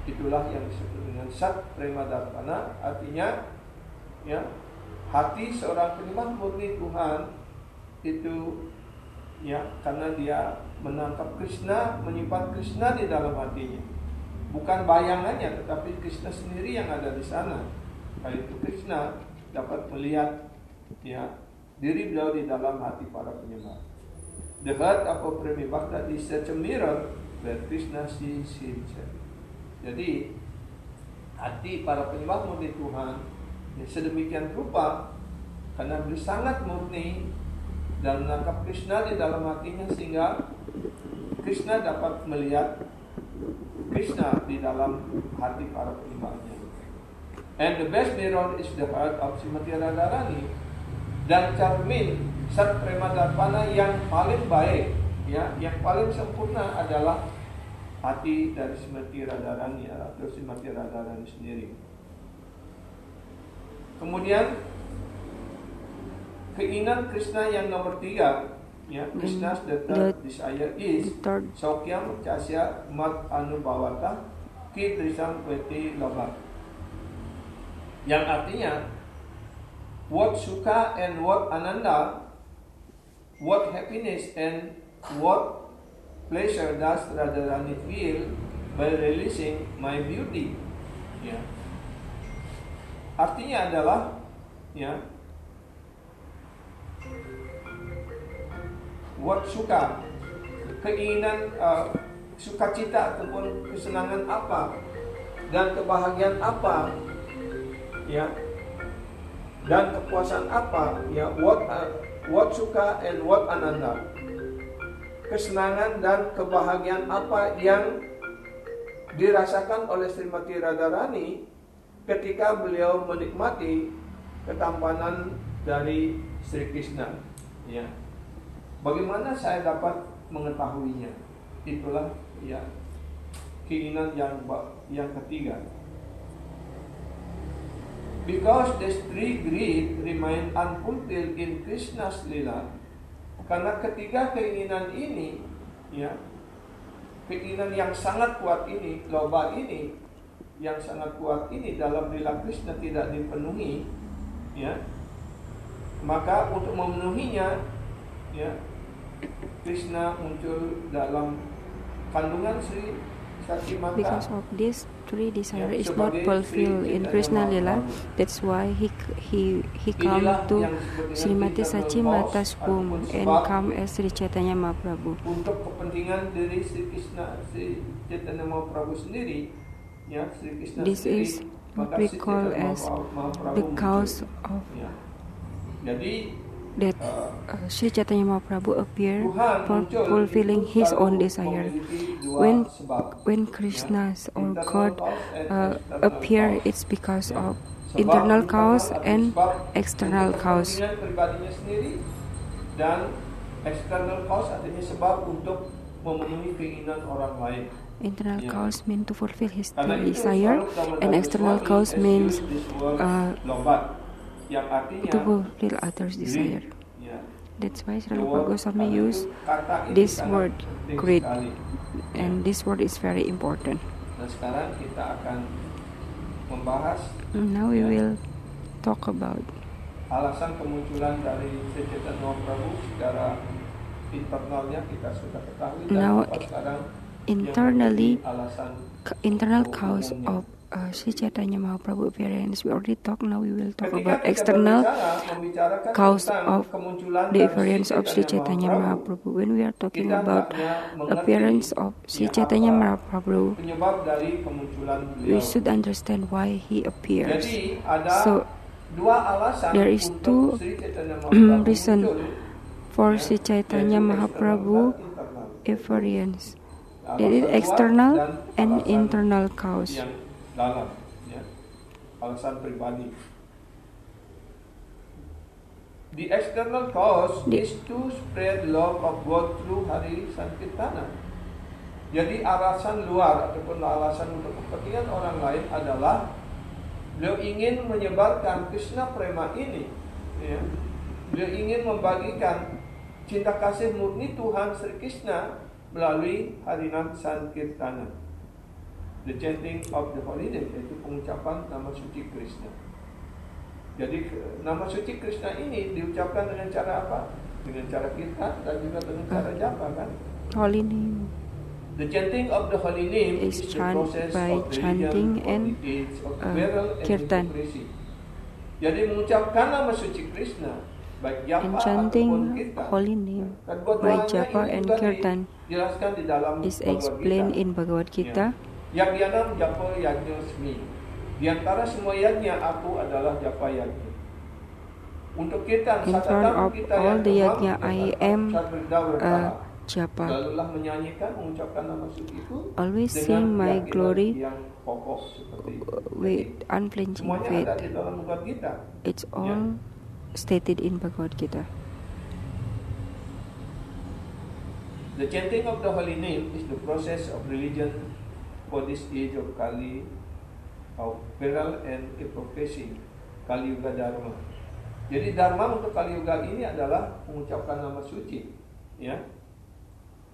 Itulah yang disebut dengan Sat Prema Darpana. Artinya ya, hati seorang penyembah murni Tuhan itu ya, karena dia menangkap Krishna, menyimpan Krishna di dalam hatinya. Bukan bayangannya, tetapi Krishna sendiri yang ada di sana. Karena itu Krishna dapat melihat ya diri beliau di dalam hati para penyembah. The heart of a Premi Bhakta is such a mirror where Krishna sees himself. Jadi hati para penyembah murni Tuhan ya, sedemikian rupa karena beliau sangat murni dan menangkap Krishna di dalam hatinya, sehingga Krishna dapat melihat Krishna di dalam hati para penyembahnya. And the best mirror is the heart of Srimati Radharani. Dan cermin Sat Prema Darpana yang paling baik, ya, yang paling sempurna adalah hati dari Srimati Radharani atau Srimati Radharani sendiri. Kemudian keinginan Krishna yang nomor 3, ya, Krishna's the third desire is Saukyam Chasya Mat Anubhavata Kidrisam Veti Labha. Yang artinya what sukha and what ananda, what happiness and what pleasure does Radharani feel by releasing my beauty? Ya. Artinya adalah ya, what suka, keinginan sukacita ataupun kesenangan apa dan kebahagiaan apa, ya, dan kepuasan apa, ya, what suka and what ananda, kesenangan dan kebahagiaan apa yang dirasakan oleh Srimati Radharani ketika beliau menikmati ketampanan dari Sri Krishna, ya. Bagaimana saya dapat mengetahuinya? Itulah ya keinginan yang ketiga. Because this three greed remain unfulfilled in Krishna's lila. Karena ketiga keinginan ini, ya, keinginan yang sangat kuat ini, loba ini, yang sangat kuat ini dalam lila Krishna tidak dipenuhi, ya, maka untuk memenuhinya, ya, Krishna muncul dalam kandungan Sri Sati Mata. Because of this three desire is not fulfilled in Krishna Lila, that's why he come to Srimati Sachi Mata's womb and come as Sri Chaitanya Mahaprabhu. Untuk kepentingan dari Sri Krishna, Sri Chaitanya Mahaprabhu sendiri, ya, Sri Krishna this sendiri, is what we call as the cause of ya. Jadi that Sri Chaitanya Mahaprabhu appear for fulfilling his own desire. When Krishna's or God appear, it's because of internal cause and external cause. Pribadinya sendiri dan external cause artinya sebab untuk memenuhi keinginan orang lain. Internal cause means to fulfill his desire, and external cause means to fulfill others' desire. That's why Sri Rupa Goswami used this word, greed, and this word is very important. Sekarang kita akan membahas. Now we will talk about alasan kemunculan dari Sri Chaitanya Mahaprabhu secara internalnya kita sudah ketahui. Now sekarang internally, internal cause of Sri Chaitanya Mahaprabhu appearance, we already talked. Now we will talk Ketika about kita external membicarakan cause tentang of kemunculan the dari appearance of Sri Chaitanya Mahaprabhu. When we are talking kita about hendaknya mengerti appearance of Sri Chaitanya Mahaprabhu, penyebab dari kemunculan we beliau. should understand why he appears. Jadi ada So dua alasan there is untuk two Sri Chaitanya Mahaprabhu reason muncul, for ya, Sri Chaitanya yaitu Mahaprabhu eksternal dan internal. appearance. Alasan It is luar external dan and alasan internal cause. yang dalam, ya. Alasan pribadi. The external cause is to spread love of God through Hari Sankirtana. Jadi alasan luar ataupun alasan untuk kepentingan orang lain adalah beliau ingin menyebarkan Krishna Prema ini, ya. Beliau ingin membagikan cinta kasih murni Tuhan Sri Krishna melalui Harinam Sankirtana, the chanting of the holy name, yaitu pengucapan nama suci Krishna. Jadi nama suci Krishna ini diucapkan dengan cara apa? Dengan cara kita dan juga dengan cara japa, kan? Holy name The chanting of the holy name is is the chant process by of chanting religion and of the age of burial and kirtan. hypocrisy. Jadi mengucapkan nama suci Krishna, baik japa and ataupun chanting kirtan, holy name dan by dua-duanya japa ini and juga kirtan dijelaskan di dalam is Bhagavad explained Gita. in Bhagavad Gita. Yagyanam japa yajñasmi. Di antara semua yajna aku adalah japa yajna. Untuk kirtan In front of all the yajna, I am japa. Lalulah menyanyikan, mengucapkan nama suci itu Always dengan sing my keyakinan glory yang kokoh seperti itu. with unflinching Semuanya faith. ada di dalam Bhagavad Gita. It's all stated in Bhagavad Gita. The chanting of the holy name is the process of religion for this age of Kali, of peril and hypocrisy, Kali Yuga Dharma. Jadi Dharma untuk Kali Yuga ini adalah mengucapkan nama suci, ya.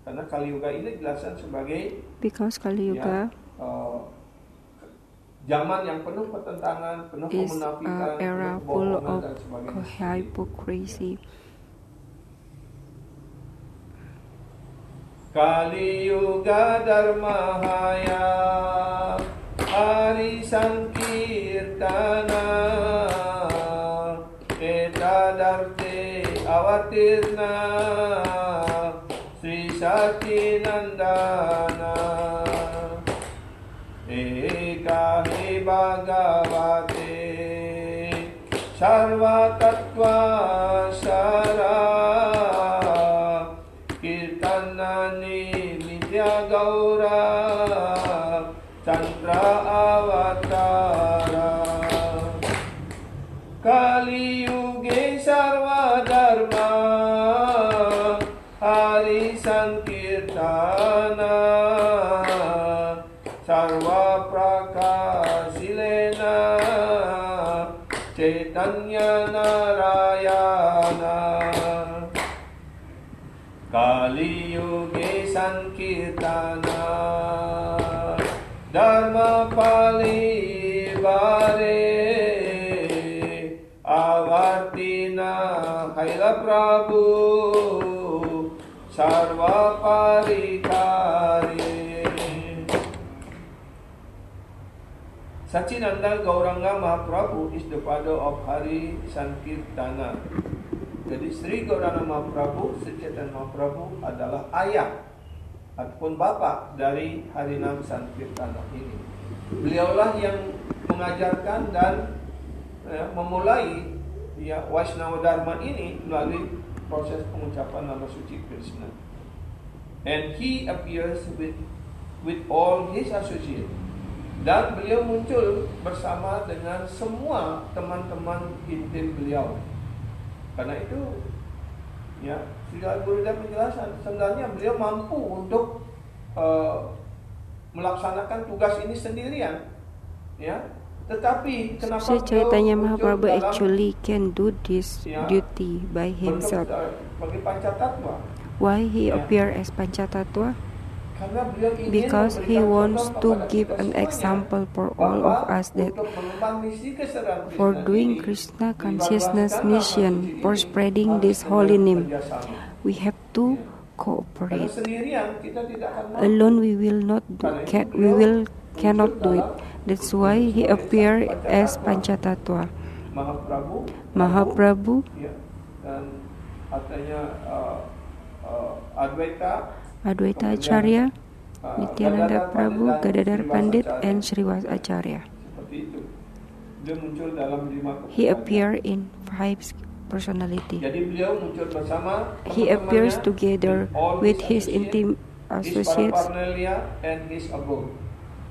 Karena Kali Yuga ini dijelaskan sebagai Because Kali Yuga zaman yang penuh pertentangan, penuh is kemunafikan, an era penuh full kebohongan of dan sebagainya. hypocrisy. Kali Yuga Dharmahaya Hari Sankirtana Etadarte Avatirna Sri Satinandana Ekahi Bhagavate Sarva Tattva Sara Kirtanani Nitya Gaura Tantra Avatara Kali Yuge Sarva Dharma Hari Sankirtana Sarva Prakasilena Chaitanya Narayana Kali Yuge Sankirtana Dharma Palivare Avartina Haila Prabhu Sarva Parikare. Sacinanda Gauranga Mahaprabhu is the father of Hari Sankirtana. Jadi Sri Gauranga Mahaprabhu, Sri Chaitanya Mahaprabhu adalah ayah ataupun bapak dari Harinam Sankirtana ini. Beliaulah yang mengajarkan dan memulai Vaishnava Dharma ini melalui proses pengucapan nama suci Krishna. And he appears with all his associates. Dan beliau muncul bersama dengan semua teman-teman intim beliau. Karena itu, ya, sudah berbeda penjelasan. Sebenarnya beliau mampu untuk melaksanakan tugas ini sendirian, ya. Tetapi kenapa Sri Chaitanya muncul Mahaprabhu dalam actually can do this duty by himself? Sebagai Pancatatwa. Why he appear as Panchatatva? Karena beliau ingin Because he memberikan wants contoh to kepada give kita an semuanya example for all bahwa of us that untuk mengemban misi kesedaran for Krishna doing ini, Krishna dibalaskan consciousness nama mission, suci for ini spreading harus this holy dengan name, kerjasama. we have to Karena cooperate. sendirian kita tidak akan mampu. Alone we will not do, we will cannot do it. That's why he appeared as Panchatattva. Mahaprabhu, Mahaprabhu, ya, dan artinya Advaita, Advaita Acharya, Nityananda Prabhu, dan Gadadhar Pandit, Srivas and Srivas Acharya. Seperti itu. Dia muncul dalam 5 He kepribadian. appeared in 5 personality. Jadi beliau muncul bersama He appears teman-temannya, together all with his his associates, paraphernalia and his abode.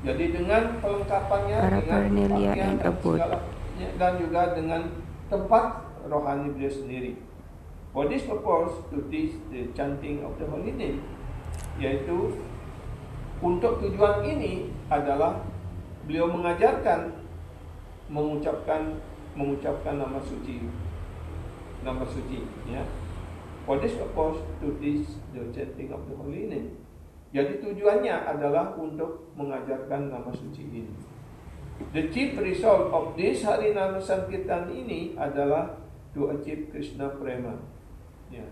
Jadi dengan pelengkapannya, Paraphernalia dengan and pakaian abode. dan juga dengan tempat rohani beliau sendiri. For this purpose to teach the chanting of the holy name, yaitu untuk tujuan ini adalah beliau mengajarkan mengucapkan nama suci, ya. For this purpose to teach the chanting of the holy name. Jadi tujuannya adalah untuk mengajarkan nama suci ini. The chief result of this Harinama Sankirtan ini adalah to achieve Krishna Prema. Ya.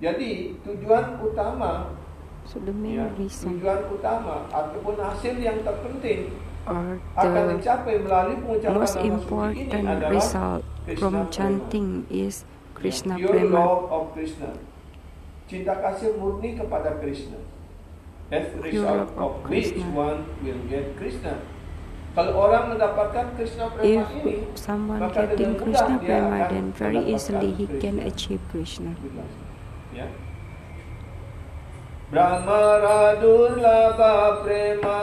Jadi tujuan utama, so the main ya, reason tujuan utama ataupun hasil yang terpenting or akan the dicapai melalui pengucapan most nama suci ini important adalah result Krishna from Prema. chanting is Krishna Pure Prema. love of Krishna. Cinta kasih murni kepada Krishna. As a Pure result love of of which Krishna. one will get Krishna. Kalau orang mendapatkan Krishna Prema If ini, someone maka getting dengan Krishna mudah dia Prema, akan then very mendapatkan easily he can Krishna. achieve Krishna. Ya. Brahma Radurlabha Prema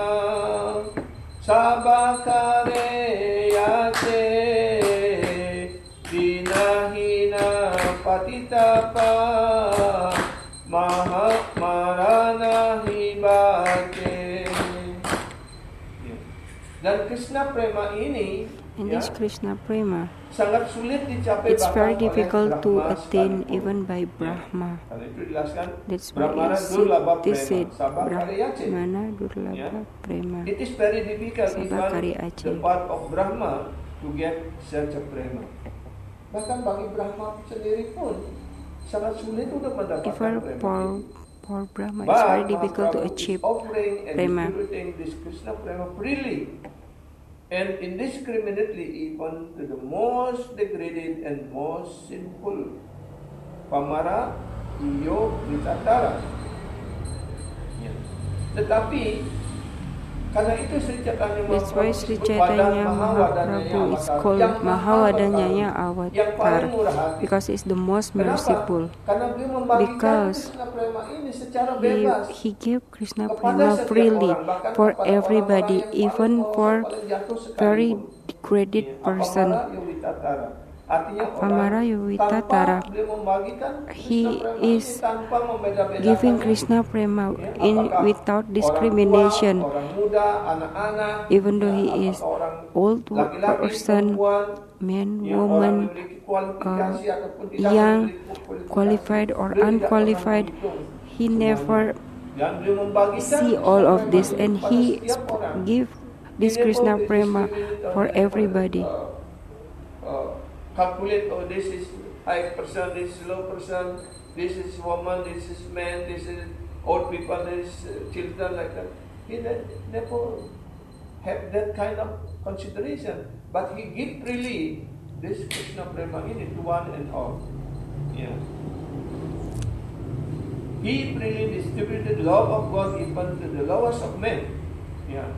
Sabakare Yate Dinahina Patitapa Mahamarana Hibate. Dan Krishna Prema ini, In ya, this Krishna Prema, sangat sulit dicapai it's bahkan very oleh difficult to Brahma attain sekalipun. even by Ya. Brahma. Karena itu dijelaskan That's Brahmana why Durlabha they Prema said Sabakare Yace. Brahmana Ya. Durlabha Prema. It is very difficult Sabakari even Aceh. the part of Brahma to get such a prema. Bahkan bagi Brahma sendiri pun sangat sulit untuk mendapatkan Even prema. for Brahma, it's very difficult to Mahaprabhu is achieve offering and prema. distributing this Krishna prema freely and indiscriminately even to the most degraded and most sinful. Pamara iyo Vitatara. Ya. Tetapi karena itu Sri Chaitanya That's why Mahaprabhu Sri disebut Chaitanya Mahawadananya Mahaprabhu is Avatar. called Yang Mahawadanyaya yang paling Avatar murah hati. because it's the most Kenapa? merciful. Karena beliau membagikan Because Krishna Prema ini secara He, bebas he gave Krishna kepada Prema setiap freely orang, bahkan for kepada everybody, orang-orang yang even paling for paling jatuh very sekalipun. degraded Ya, person. Apamara Yovitatara. Artinya Apamara orang Yovitatara. tanpa beliau membagikan He Krishna Prema is ini tanpa membeda-bedakan Giving Krishna Prema apakah without orang discrimination, tua, orang muda, anak-anak, even though he apakah is orang old laki-laki, person, perempuan, man, yang orang woman, memiliki kualifikasi ataupun tidak young, memiliki kualifikasi. qualified or Beliau tidak pernah unqualified. menghitung He semuanya. never Dan beliau membagikan see Krishna all of Prema this, ini and kepada he setiap orang. give this He never Krishna Prema discriminate for or everybody. Calculate, oh, this is high person, this is low person, this is woman, this is man, this is old people, this is children, like that. He never have that kind of consideration, but he give freely this Krishna Prema ini to one and all. Yeah. He freely distributed love of God even to the lowest of men. Yeah.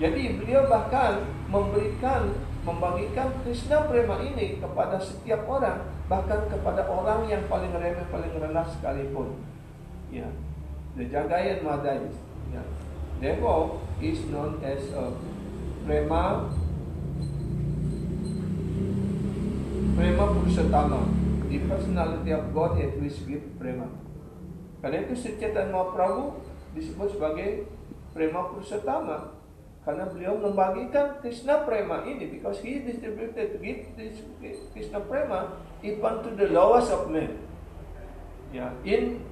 Jadi beliau bahkan membagikan Krishna Prema ini kepada setiap orang, bahkan kepada orang yang paling remeh, paling rendah sekalipun. Ya, the Jagayan Madai. Ya. Therefore, is known as a Prema Purushottama, the personality of Godhead who is with Prema. Karena itu Sri Chaitanya Mahaprabhu disebut sebagai Prema Purushottama. Karena beliau membagikan Krishna Prema ini, because he distributed this Krishna Prema even to the lowest of men. Ya, in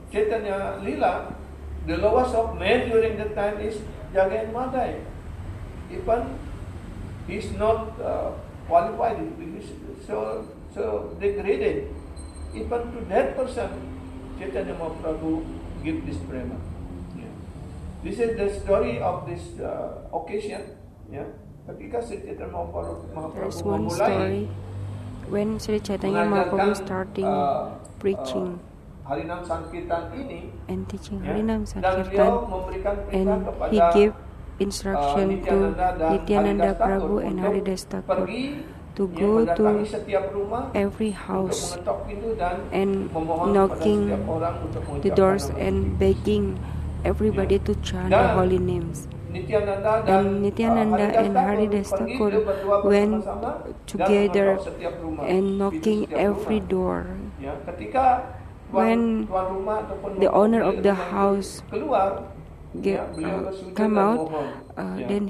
Chaitanya Lila, the lowest of men during that time is Jagayan Madai. Even he's not qualified, he's so degraded. Even to that person, Chaitanya Mahaprabhu give this Prema. This is the story of this occasion. Ya, ketika Sri Chaitanya There's Mahaprabhu one memulai story when Sri Chaitanya Mahaprabhu starting preaching Harinam Sankirtan ini, and teaching ya, Harinam dan beliau Sankirtan, memberikan perintah and kepada he gave instruction to Nityananda Prabhu and Haridas Thakur pergi, to ya, go to mendatangi setiap rumah every untuk house mengetok pintu dan and memohon knocking kepada setiap orang untuk the mengucapkan doors nama and suci. begging everybody to chant the holy names. Nityananda And Nityananda and Haridas Thakur went together and knocking every door. Ya, ketika When tuan rumah ataupun the owner pemilik of the rumah itu house keluar, get, ya, beliau bersujud come dan out, mohon. Ya. then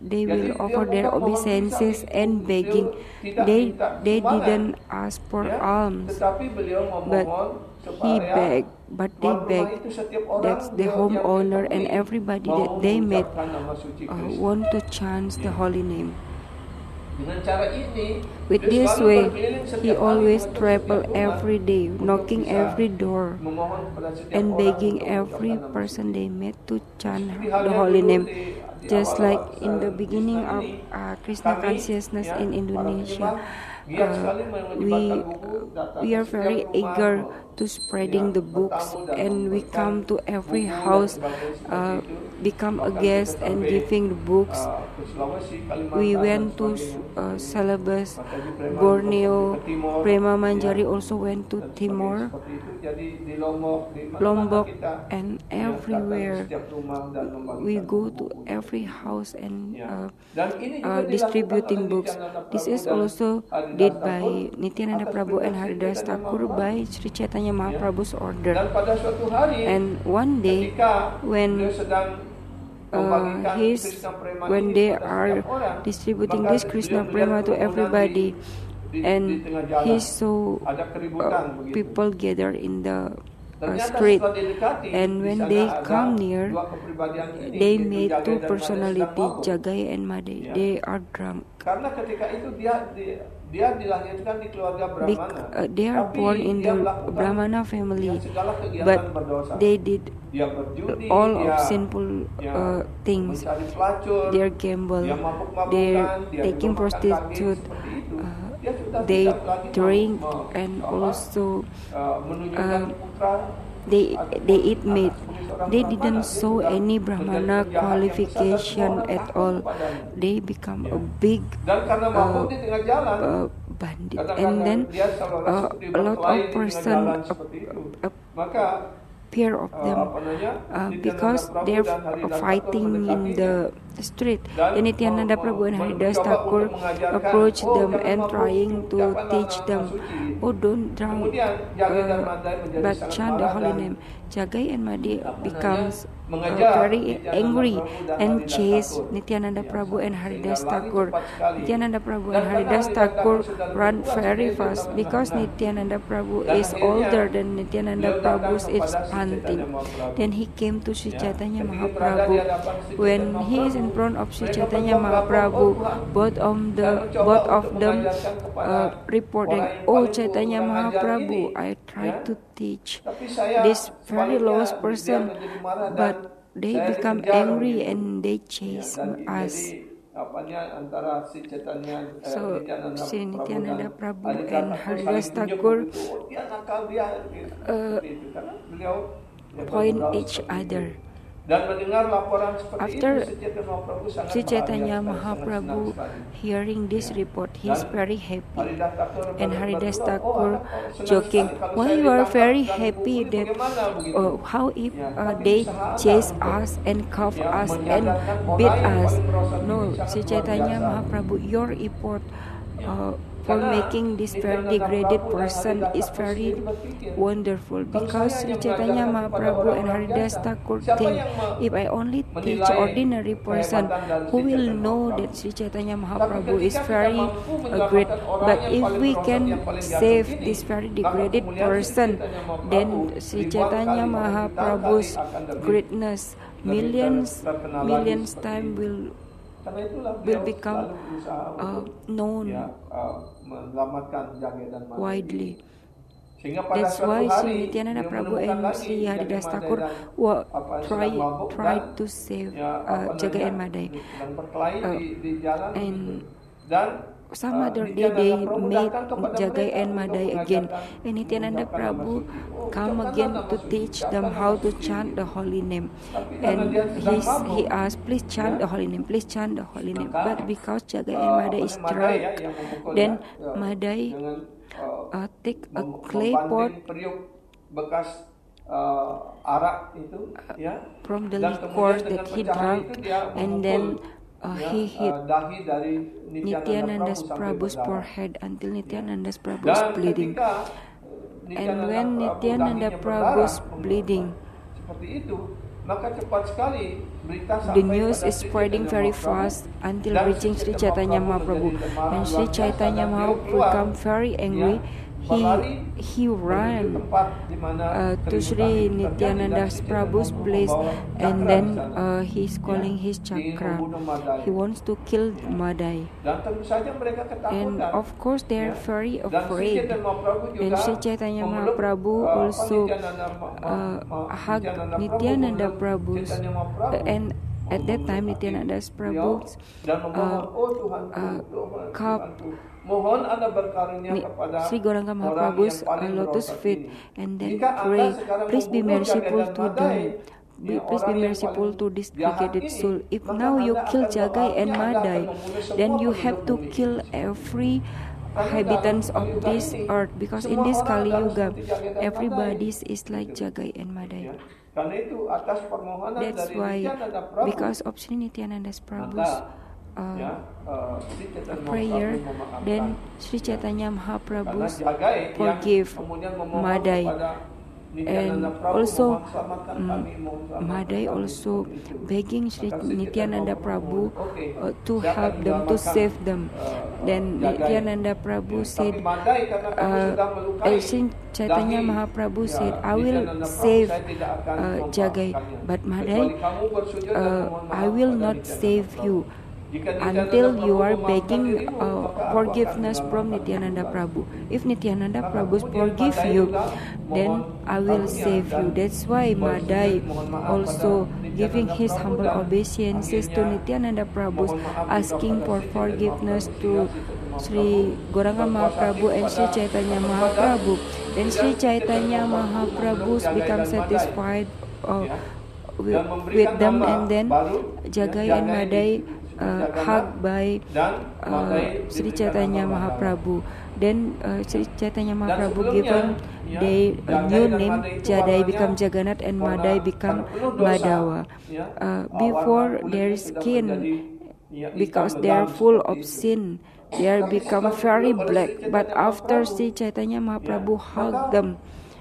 they Jadi will dia offer their bukan mohon obeisances bisa, and beliau begging. tidak They minta they sumbangan, didn't ask for ya, alms, tetapi beliau but memohon he supaya begged, but they tuan rumah begged. itu setiap orang That's the yang homeowner dia and temui everybody mau that they met mengucapkan nama suci Kristus. want to chant the holy name. Dengan cara ini, With dia this selalu way, berkeliling he setiap hari always mengetuk travel setiap rumah every day, untuk knocking bisa every door memohon kepada setiap and orang begging untuk every mengucapkan nama person suci. they met to chant Seperti the halnya holy dulu name. di Just like awal-awal in the Krishna beginning of ini, Krishna kami, consciousness ya, in para Indonesia, penyembah, giat sekali menyebarkan buku, datang we ke are setiap very rumah, eager to spreading ya, the books, bertamu dan and we memberikan come to every buku dan house, sebagainya seperti itu. become a Bahkan guest kita and sampai, giving the books. ke Sulawesi, Kalimantan, We dan went to sebagainya. Celebes, Mataji Preman Borneo, juga ke Timor, Prema ya, Manjari also went to dan sebagainya Timor, seperti itu. Jadi di Lombok, di mana-mana Lombok, kita, and ya, datang ke everywhere setiap rumah dan membagikan we go to buku-buku. every house and Ya. Dan ini juga dilakukan distributing oleh books. Nityananda This Prabhu is dan also Haridas did Thakur by Nityananda atas Prabhu and perintah Sri Haridas Chaitanya Thakur Mahaprabhu. by Sri Chaitanya Mahaprabhu's order. Dan pada suatu hari, And one day ketika when beliau sedang membagikan his Krishna Prema when ini they kepada are setiap orang, distributing maka this beliau Krishna melihat Prema to kerumunan everybody, di and tengah jalan. he saw Ada keributan begitu. people gather in the Ternyata street, setelah didekati, and di when sana they ada come near, dua kepribadian ini, they yaitu made Jagai two dan Made personality, sedang mabuk. Jagai and Made. Ya. They are drunk. Karena ketika itu dia dilahirkan di keluarga Brahmana. They are Tapi born in dia the melakukan, Brahmana ya, family, segala kegiatan but berdosa. they did Dia berjudi, all dia, of sinful things. mencari pelacur, They gamble, dia mabuk-mabukan, they're dia taking juga makan prostitute, daging, seperti itu. Dia sudah they tidak lagi drink, and also menunjukkan putra they eat meat. sebagai seorang They Brahmana. didn't Dia show sudah any menjadi Brahmana penjahat yang besar dan qualification semua orang at takut all. kepadanya. They become Ya. a big Dan karena mabuk di tengah jalan, bandit, kadang-kadang and then dia seolah-olah seperti a lot berkelahi of di tengah person jalan seperti itu. Maka fear of them because they're fighting in the street. Then Nityananda Prabhu and Haridas Thakur approach them and trying to teach them, oh, don't drink, but chant the holy name. Jagai and Made becomes very angry and chase Nityananda Prabhu and Haridas Thakur. Nityananda Prabhu and Haridas Thakur run very fast because Nityananda Prabhu is older than Nityananda Prabhu's age hunting. Then he came to Sri Chaitanya Mahaprabhu. When he is in front of Sri Chaitanya Mahaprabhu, both of them reporting, oh, Chaitanya Mahaprabhu, I tried to teach this very lowest person, but they become angry and they chase us. So, Sri Nityananda Prabhu and Haridas Thakur point each other. Dan mendengar laporan seperti After itu, Sri bahagia Chaitanya sekali, Mahaprabhu sangat senang sekali. hearing this report, he is very happy. Haridas Thakur And Haridas berdoa, Thakur senang joking, sekali kalau why saya you are ditangkap very dan happy dipukuli, that bagaimana begitu? how if Tapi they usaha chase Anda us and cuff ya, us and menyadarkan beat orang yang us? paling merosot No, ini sangat Sri luar Chaitanya biasa. Mahaprabhu, your effort for Karena making this very Nityananda degraded Prabhu dan person Haridas is Thakur very sendiri berpikir, wonderful, kalau because saya Sri yang Chaitanya mengajarkan kepada Mahaprabhu and orang-orang Haridas biasa, Thakur siapa think, yang if I only teach menilai ordinary person, kehebatan dan who Sri will Chaitanya know Mahaprabhu? that Sri Chaitanya Tapi Mahaprabhu is ketika kita very mampu great. menyelamatkan orang But yang if paling we merosot, can yang paling jatuh save ini, this very maka degraded kemuliaan Sri person, Chaitanya Mahaprabhu then Sri ribuan Chaitanya kali, jutaan Mahaprabhu's kali akan lebih greatness terkenal lagi millions seperti time itu. will Karena itulah will beliau become selalu berusaha untuk known ya, menyelamatkan Jagai dan Made. widely. Sehingga pada That's suatu why hari Sri Nityananda beliau Prabhu menemukan and lagi Sri Jagai Haridas Madai Thakur dan sedang mabuk dan tried to save Jagai and Madai. sedang berkelahi di jalan And begitu. Dan some other day Nityananda they Prabhu made datang kepada Jagai mereka and untuk Madai again. mengajarkan, And Nityananda mengucapkan nama Prabhu suci. Oh, come ucapkanlah again nama to suci, teach ucapkan them nama how to suci. chant the holy name. Tapi karena And dia sedang mabuk, he asked, please chant ya, the holy name, please chant the holy name. maka, But because Jagai and Madai is Madai drunk, yang memukul then dia, Madai dengan take a clay pot membanting periuk bekas arak itu, ya, from the dan liquor kemudian that dengan he pecahan drank, itu dia and memukul, then ya, he hit dahi dari Nityananda's sampai Prabhu's berdarah. forehead until Nityananda's Prabhu is Dan bleeding. ketika And when Nityananda dahinya Prabhu's berdarah, bleeding, seperti itu, maka cepat sekali berita the sampai news pada is Sri spreading Chaitanya very Mahaprabhu, fast until dan reaching Sri Chaitanya Mahaprabhu. menjadi marah And Sri luar biasa, Chaitanya dan beliau Mahaprabhu keluar, become very angry. ya, berlari He menuju ran tempat di mana to keributan Sri itu terjadi, dan Nityananda's Sri Chaitanya Prabhu's Mahaprabhu place, membawa and cakra then di sana. he's calling his ingin chakra. membunuh Madai. He wants to kill Madai. Dan tentu saja mereka And ketakutan. of course they are Ya. very Dan Sri afraid. Chaitanya Mahaprabhu juga And Sri Chaitanya memeluk, Mahaprabhu also hugged Nityananda Nityananda memeluk Prabhu's Chaitanya Mahaprabhu, and at that time memeluk Nityananda's beliau Prabhu's dan memohon, oh Tuhanku, cup, Tuhanku, mohon Anda berkarunia kepada Sri Gauranga orang Mahaprabhu's yang paling lotus berosak feet, ini. and then Jika Anda pray, sekarang please be membunuh merciful Jagai dan to Madai, them. ya, Please be orang yang merciful paling to this jahat wicked ini, soul. If maka now you Anda kill akan Jagai and berarti Anda akan Madai, membunuh then semua you have penduduk to bumi. kill every Karena inhabitants dalam of Kali Yuga this ini, earth, because in semua this orang Kali adalah Yuga, seperti Jagai dan everybody Madai. is like Gitu. Jagai and Madai. Ya. Karena itu atas permohonan That's dari why, Nityananda Prabhu, because of Sri Nityananda's Prabhu's ya, Sri Chaitanya prayer, Mahaprabhu memaafkan. then Sri Ya. Chaitanya Karena Mahaprabhu's Jagai yang forgive kemudian memohon Madai. kepada Nityananda And Prabhu, also mohon selamatkan kami, mohon selamatkan Madai kami, also seperti itu. begging Sri Maka Sri Chaitanya Nityananda Prabhu Mahaprabhu, to saya akan help them, to menyelamatkan, save them. Then Jagai. Nityananda Prabhu Ya, said, tapi Madai karena kamu sudah melukai Sri Chaitanya dahi, Mahaprabhu ya, said, I will Nityananda Prabhu, save saya tidak akan Jagai, memaafkannya. but Madai, Kecuali kamu bersujud dan memohon maaf I will kepada not Nityananda save Prabhu. you Jika Nityananda until Prabhu you are memaafkan begging dirimu, maka aku akan forgiveness from memaafkan Nityananda dirimu. Prabhu. If Nityananda Maka Prabhu kemudian forgive Madai you, juga then mohon I will karunia save dan you. That's why bersujud Madai mohon maaf also pada giving Nityananda his Prabhu humble dan obeisances to akhirnya Nityananda Prabhu, mohon maaf juga asking pada for Sri Chaitanya forgiveness Mahaprabhu, to sehingga Sri Chaitanya Sri Mahaprabhu Gauranga berkuasa Mahaprabhu and Sri kepada Chaitanya badan, Mahaprabhu. Then dan Sri Sri Chaitanya Chaitanya Mahaprabhu Mahaprabhu Jagai become dan Madai, satisfied ya, with, dan memberikan them, nama and then baru, Jagai ya, and Jagai Madai Jagannath, hugged by dan Madai Sri diberikan Chaitanya nama Mahaprabhu. Then Sri Chaitanya Mahaprabhu sebelumnya, given ya, they a Jagai new dan name, Madai itu Jadai warnanya become Jagannath and warna Madai become karena penuh dosa, Madawa. ya, Before warna their kulitnya sudah skin, menjadi, ya, hitam because they legam are full seperti of itu. sin, they are Tapi become setelah very dipeluk oleh black. Sri But Chaitanya after Mahaprabhu, Sri Chaitanya Mahaprabhu ya, hugged maka them,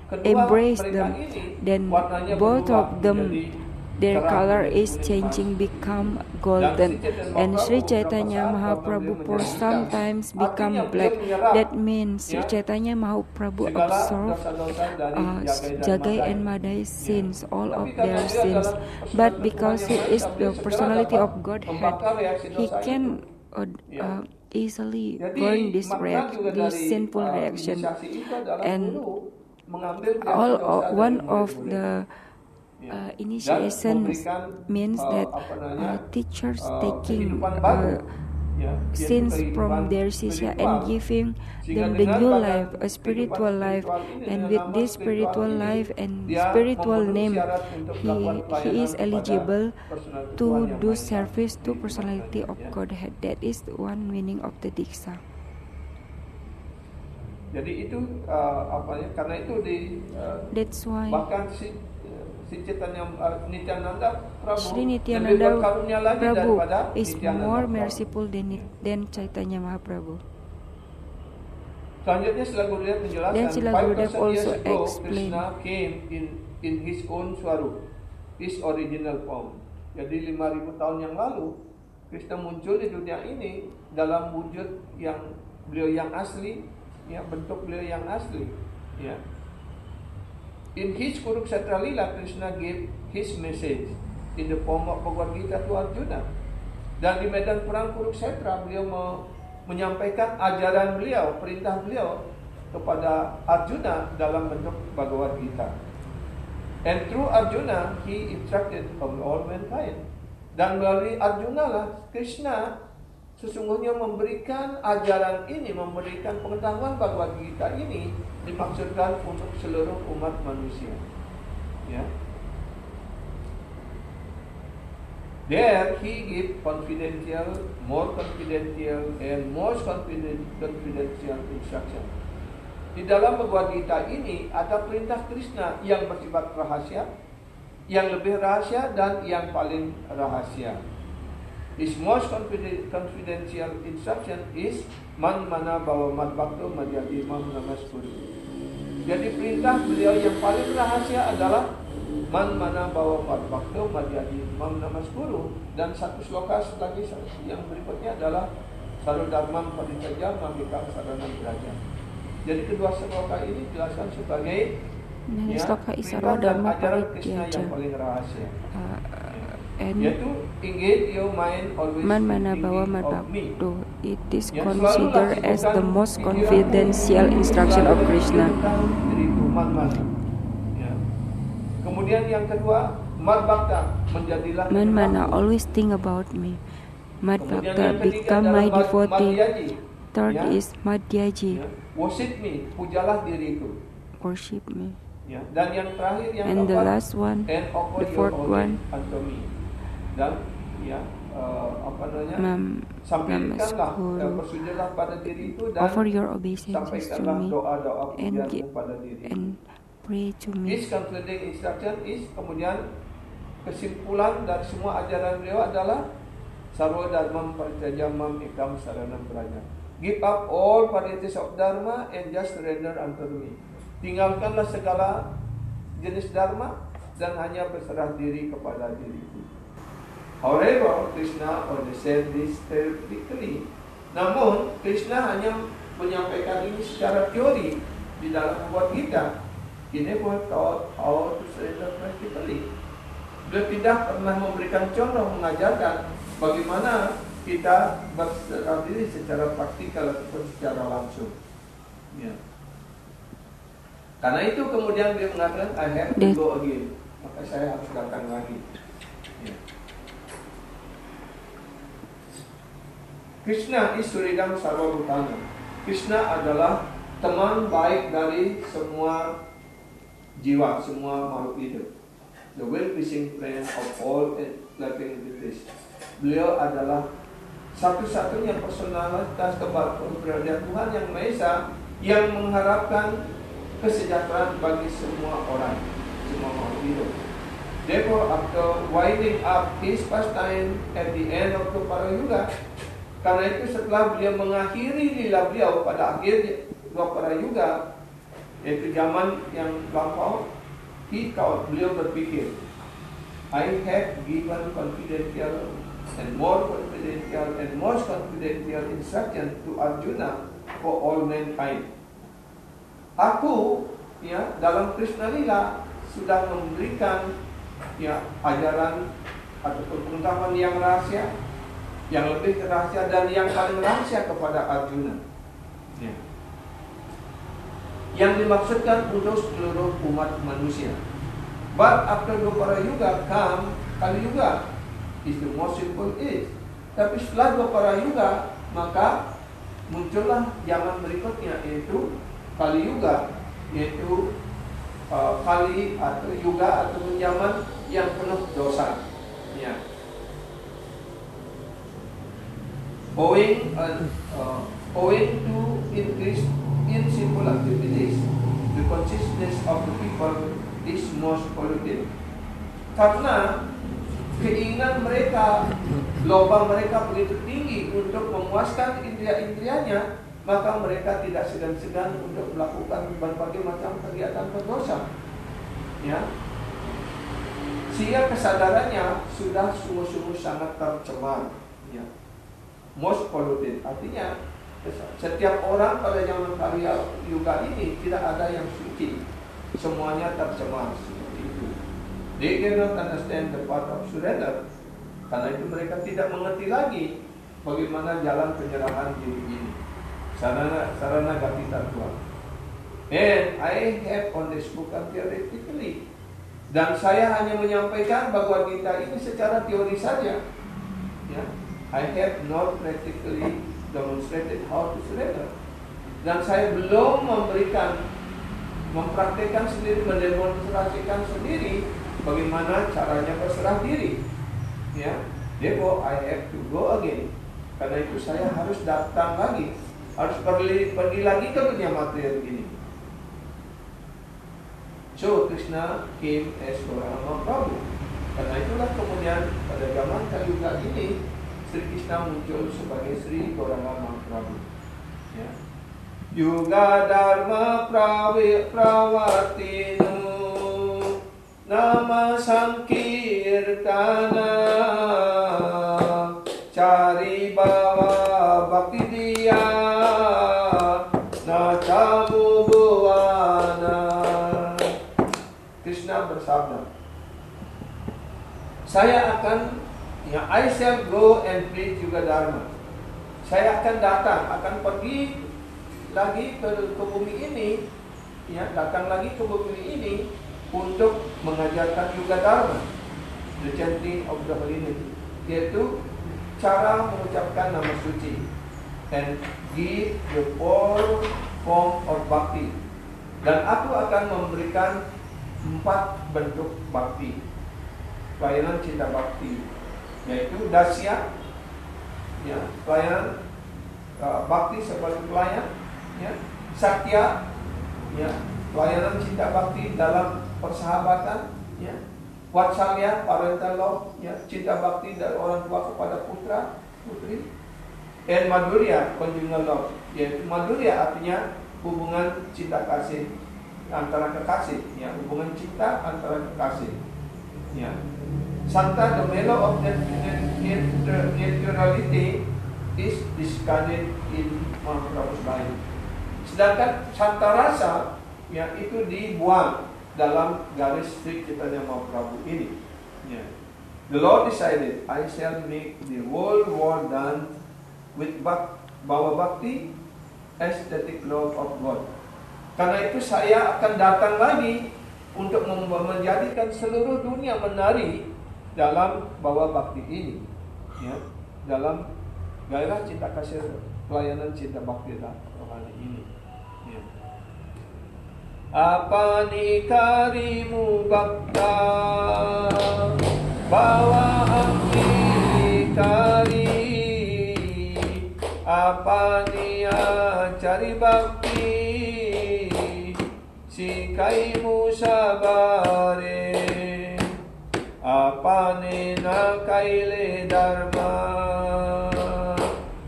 kedua embraced mereka them, ini then warnanya both berubah of them, menjadi their cerah color menjadi is kuning changing, emas. become Dan golden. Sri Chaitanya And Sri Mahaprabhu Chaitanya beberapa saat Mahaprabhu warna for beliau menjadi sometimes hitam. become Artinya black. beliau menyerap, That means Sri ya, Chaitanya Mahaprabhu segala absorb dosa-dosa dari Jagai and Madai's sins, all of their sins. But because he is the personality of Godhead, he can easily burn this sinful reaction. And one of the initiations means that teachers taking sins from their sisya and giving them the new life, a spiritual life, and with this spiritual life and spiritual name, he is eligible to do service to personality of Godhead. That is one meaning of the Diksha. Jadi itu karena itu That's why bahkan si Nityananda Prabhu Sri lebih Nityananda berkarunia lagi Prabhu daripada is Nityananda more Prabhu. merciful than Chaitanya Mahaprabhu. Selanjutnya Srila Gurudev menjelaskan, Then Srila 5,000 Gurudev years also ago, explain. Krishna came in his own swarup, his original form. Jadi 5.000 tahun yang lalu Krishna muncul di dunia ini dalam wujud yang beliau yang asli, ya, bentuk beliau yang asli, ya. In his Kurukshetra Lila, Krishna gave his message in the form of Bhagavad Gita to Arjuna. Dan di medan perang Kurukshetra beliau menyampaikan ajaran beliau, perintah beliau kepada Arjuna dalam bentuk Bhagavad Gita. And through Arjuna, he instructed all mankind. Dan melalui Arjuna lah Krishna sesungguhnya memberikan ajaran ini, memberikan pengetahuan Bhagavad Gita ini dimaksudkan untuk seluruh umat manusia. Ya. There he give confidential, more confidential, and most confidential instruction. Di dalam Bhagavad Gita ini ada perintah Krishna yang bersifat rahasia, yang lebih rahasia dan yang paling rahasia. His most confidential instruction is man mana bawa mad bhakto madhyadi mam namaskuru. Jadi perintah beliau yang paling rahasia adalah man mana bawa mad bhakto madhyadi mam namaskuru. Dan satu sloka lagi yang berikutnya adalah sarudharmam parityaja mamikam saranam braja. Jadi kedua sloka ini dijelaskan sebagai sloka is Sarvodharma Parityaja. And yaitu engage your mind always man mana bawa thinking mad of me. bhakto. It is considered as the most confidential instruction of Krishna. Ya. Kemudian yang kedua, mad bhakta, menjadilah Man mana always think about me. Mad bhakta become my devotee. Third is madhyaji, worship me, pujalah diriku. worship me. Ya. Dan yang terakhir yang And the keempat, last one, and offer the your fourth one, obedience unto me. Dan ya apa namanya? Sampaikanlah, bersujudlah pada diriku dan offer your obeisances to sampaikanlah me doa-doa and pujianmu pada diriku. and pray to me. This concluding instruction is, kemudian kesimpulan dari semua ajaran beliau adalah sarva dharmam parityaja mam ekam saranam braja. Give up all varieties of dharma and just surrender unto me. Tinggalkanlah segala jenis dharma dan hanya berserah diri kepada diriku. However, Krishna only said this theoretically. Namun, Krishna hanya menyampaikan ini secara teori di dalam Bhagavad Gita. He never taught how to surrender practically. Beliau tidak pernah memberikan contoh, mengajarkan bagaimana kita berserah diri secara praktikal ataupun secara langsung. Ya. Karena itu kemudian dia mengatakan, I have to go again. Maka saya harus datang lagi. Ya. Krishna is Suridam Sarva Bhutana. Krishna adalah teman baik dari semua jiwa, semua makhluk hidup. The well-wishing friend of all living entities. Beliau adalah satu-satunya personalitas keberadaan Tuhan Yang Maha Esa yang mengharapkan kesejahteraan bagi semua orang, semua makhluk hidup. Therefore, after winding up his pastime at the end of the Parayuga, karena itu setelah beliau mengakhiri lila beliau pada akhir Dwapara Yuga, yaitu zaman yang lampau, beliau berpikir, I have given confidential and more confidential and most confidential instruction to Arjuna for all mankind. Aku, ya, dalam Krishna Lila sudah memberikan, ya, ajaran ataupun pengetahuan yang rahasia, yang lebih rahasia dan yang paling rahasia kepada Arjuna. Ya. Yang dimaksudkan untuk seluruh umat manusia. But after Dwapara Yuga come Kali Yuga is the most simple age. Tapi setelah Dwapara Yuga maka muncullah zaman berikutnya, yaitu Kali Yuga, yaitu Kali atau Yuga atau zaman yang penuh dosa. Ya. Owing to increased in simple activities, the consciousness of the people is most polluted. Karena keinginan mereka, loba mereka begitu tinggi untuk memuaskan indria-indrianya, maka mereka tidak segan-segan untuk melakukan berbagai macam kegiatan berdosa. Ya, sehingga kesadarannya sudah sungguh-sungguh sangat tercemar. Ya. Most polluted, artinya setiap orang pada zaman Kali Yuga ini tidak ada yang suci, semuanya tercemar seperti itu. They cannot understand the path of surrender. Karena itu mereka tidak mengerti lagi bagaimana jalan penyerahan diri ini. Sarana gati tatwa. And I have only spoken theoretically. Dan saya hanya menyampaikan Bhagavad Gita ini secara teori saja. Ya. I have not practically demonstrated how to surrender. Dan saya belum mempraktekkan sendiri, mendemonstrasikan sendiri bagaimana caranya berserah diri. Ya. Therefore I have to go again. Karena itu saya harus datang lagi, harus pergi lagi ke dunia material ini. So Krishna came as Gauranga Prabhu. Karena itulah kemudian pada zaman Kali-yuga ini Sri Krishna muncul sebagai Sri Gauranga Prabhu. Ya. Yuga Dharma Pravartinu Nama Sankirtana Cari Bhava Bhakti Diya Nacamu Bhuwana. Krishna bersabda, saya akan, I shall go and preach Yuga Dharma. Saya akan datang, akan pergi lagi ke bumi ini, ya, datang lagi ke bumi ini untuk mengajarkan Yuga Dharma, the chanting of the holy name, yaitu cara mengucapkan nama suci, and give the four form of bhakti. Dan aku akan memberikan 4 bentuk bakti, pelayanan cinta bakti, yaitu dasya, ya, pelayanan bakti sebagai pelayan, ya, sakya, ya, pelayanan cinta bakti dalam persahabatan, ya, vatsalya, parental love, ya, cinta bakti dari orang tua kepada putra putri, and madhurya, conjugal love, yaitu madhurya artinya hubungan cinta kasih antara kekasih, ya, hubungan cinta antara kekasih, ya. Santa, the mellow of naturality is discarded in Mahaprabhu's life. Sedangkan Santa rasa, ya, itu dibuang dalam garis Sri Chaitanya Mahaprabhu ini. Ya. The Lord decided, I shall make the whole world done with Bhava Bhakti, aesthetic love of God. Karena itu saya akan datang lagi untuk menjadikan seluruh dunia menari dalam Bhava Bhakti ini, ya, dalam gairah cinta kasih pelayanan cinta bakti rohani ini. Ya. Apani karimu bhakta Bhava Angikari Apani acari bhakti Sikaimu sabare Apane na kaile dharma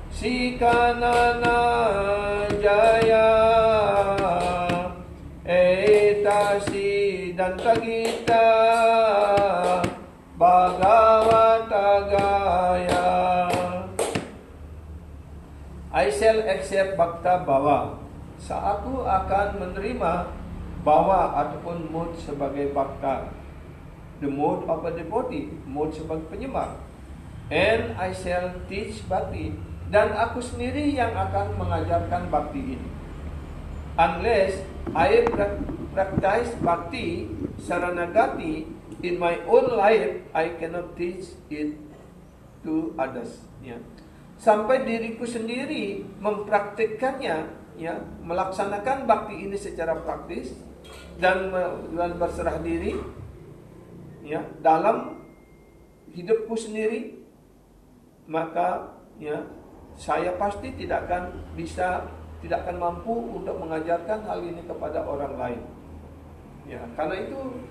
Sikanana jaya Etasi danta gita Bhagavata gaya. I shall accept bhakta bhava. Aku akan menerima bawa ataupun mood sebagai bhakta, the mode of a devotee, mode sebagai penyembah. And I shall teach bhakti, dan aku sendiri yang akan mengajarkan bhakti ini. Unless I practice bhakti saranagati in my own life, I cannot teach it to others. Ya. Sampai diriku sendiri mempraktikkannya, ya, melaksanakan bhakti ini secara praktis dan berserah diri, ya, dalam hidupku sendiri, maka, ya, saya pasti tidak akan mampu untuk mengajarkan hal ini kepada orang lain. Ya, karena itu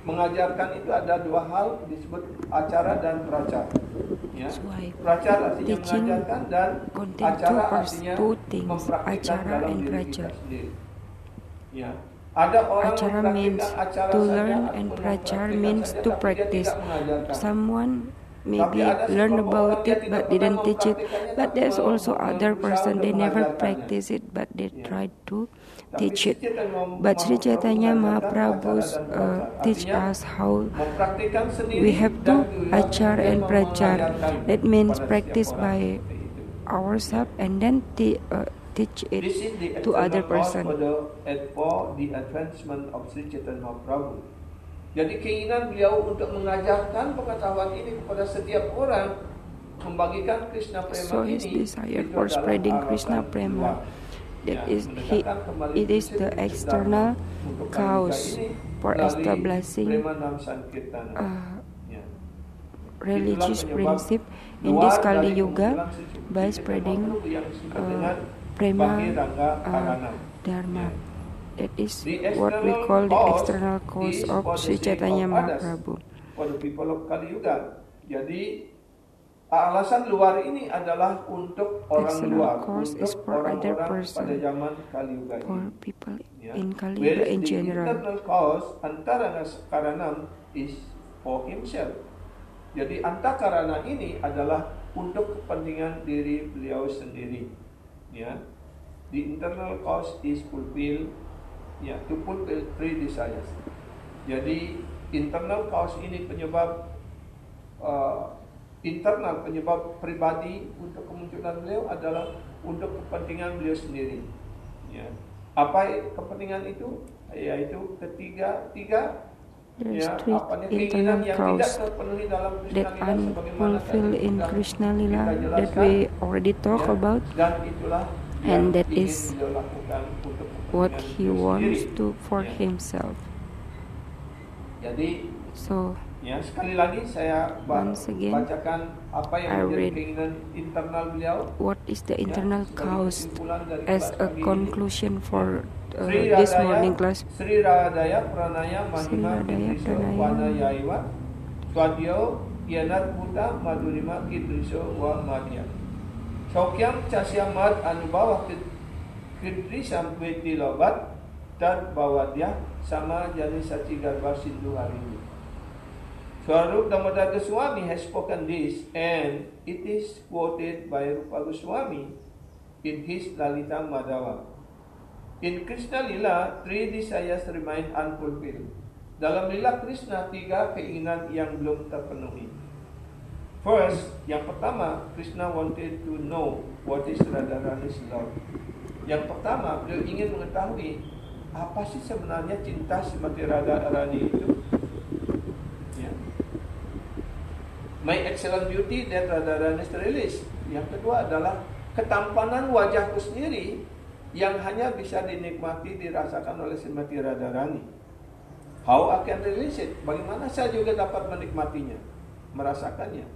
mengajarkan itu ada 2 hal, disebut acara dan pracara. Ya. Pracara artinya mengajarkan dan acara artinya mempraktikkan dalam diri kita sendiri. Ya. Ada orang Acara means to learn and prajar means to practice. Someone maybe learn about it but didn't teach it. But there's also other person, they never practice it but they try to teach it. But Sri Chaitanya Mahaprabhu teach us how we have to achar and prajar. That means practice by ourselves and then teach This it is the to other external cause person. for the advancement of Sri Chaitanya Mahaprabhu. Jadi keinginan beliau untuk mengajarkan pengetahuan ini kepada setiap orang, membagikan Krishna Prema So his ini, desire itu for adalah spreading alasan Krishna Prema, luar. that Ya, is mendekatkan kembali it is prinsip the prinsip external Dharma untuk cause Kaliyuga ini for melalui establishing Prema Nam Sankirtana. Ya. religious Itulah penyebab principle in luar this dari Kali Yuga kemunculan Sri by Chaitanya spreading Mahaprabhu yang disebut dengan Prema Bhakti Ranga Karanam. Dharma. Ya. That is The what we external call the cause external cause is of for the Sri sake Chaitanya of others, Mahaprabhu. for the people of Kali Yuga. Jadi alasan luar ini adalah untuk orang External luar, cause untuk is for other orang-orang person, pada zaman Kali Yuga for ini. people Ya. in Kali Yuga Whereas in the general. internal cause Antarana Karanam is for himself. Jadi Antakarana ini adalah untuk kepentingan diri beliau sendiri. Ya. The internal cause is fulfill, ya, to fulfill three desires. Jadi internal cause ini penyebab internal, penyebab pribadi untuk kemunculan beliau adalah untuk kepentingan beliau sendiri. Ya. Apa kepentingan itu? Yaitu tiga There's ya, three apanya keinginan internal yang tidak cause terpenuhi dalam Krishna that Lila sebagaimana unfulfilled in sudah Krishna kita Lila that jelaskan, we already talked ya, about, dan itulah and yang that ingin is beliau lakukan untuk what kepentingan he beliau wants sendiri. to for Ya. himself. Jadi So ya, sekali lagi saya Once again, bacakan apa yang I menjadi read keinginan internal beliau, what is the internal sebagai cause kesimpulan dari as kelas a pagi ini. conclusion for Sri this Radaya, morning class. Sri Radaya Pranaya Sri Mahima Radaya Kidriso Pranaya. Wana Yaiwa Swadyo Yanat Puta Madurima Kidriso Wa Madhya Sokyam Casyamad Anubawa Kidrisam Veti Lobat Tad Bawadya Sama Jani Saci Garba Sindhu hari ini. Swarup Damodar Goswami has spoken this, and it is quoted by Rupa Goswami in his Lalita Madhava. In Krishna Lila, three desires remain unfulfilled. Dalam lila Krishna, tiga keinginan yang belum terpenuhi. First, yang pertama, Krishna wanted to know what is Radharani's love. Yang pertama, beliau ingin mengetahui apa sih sebenarnya cinta Srimati Radharani itu. Ya. My excellent beauty that Radharani's release. Yang kedua adalah ketampanan wajahku sendiri yang hanya bisa dinikmati, dirasakan oleh Srimati Radharani. How I can release it? Bagaimana saya juga dapat menikmatinya, merasakannya?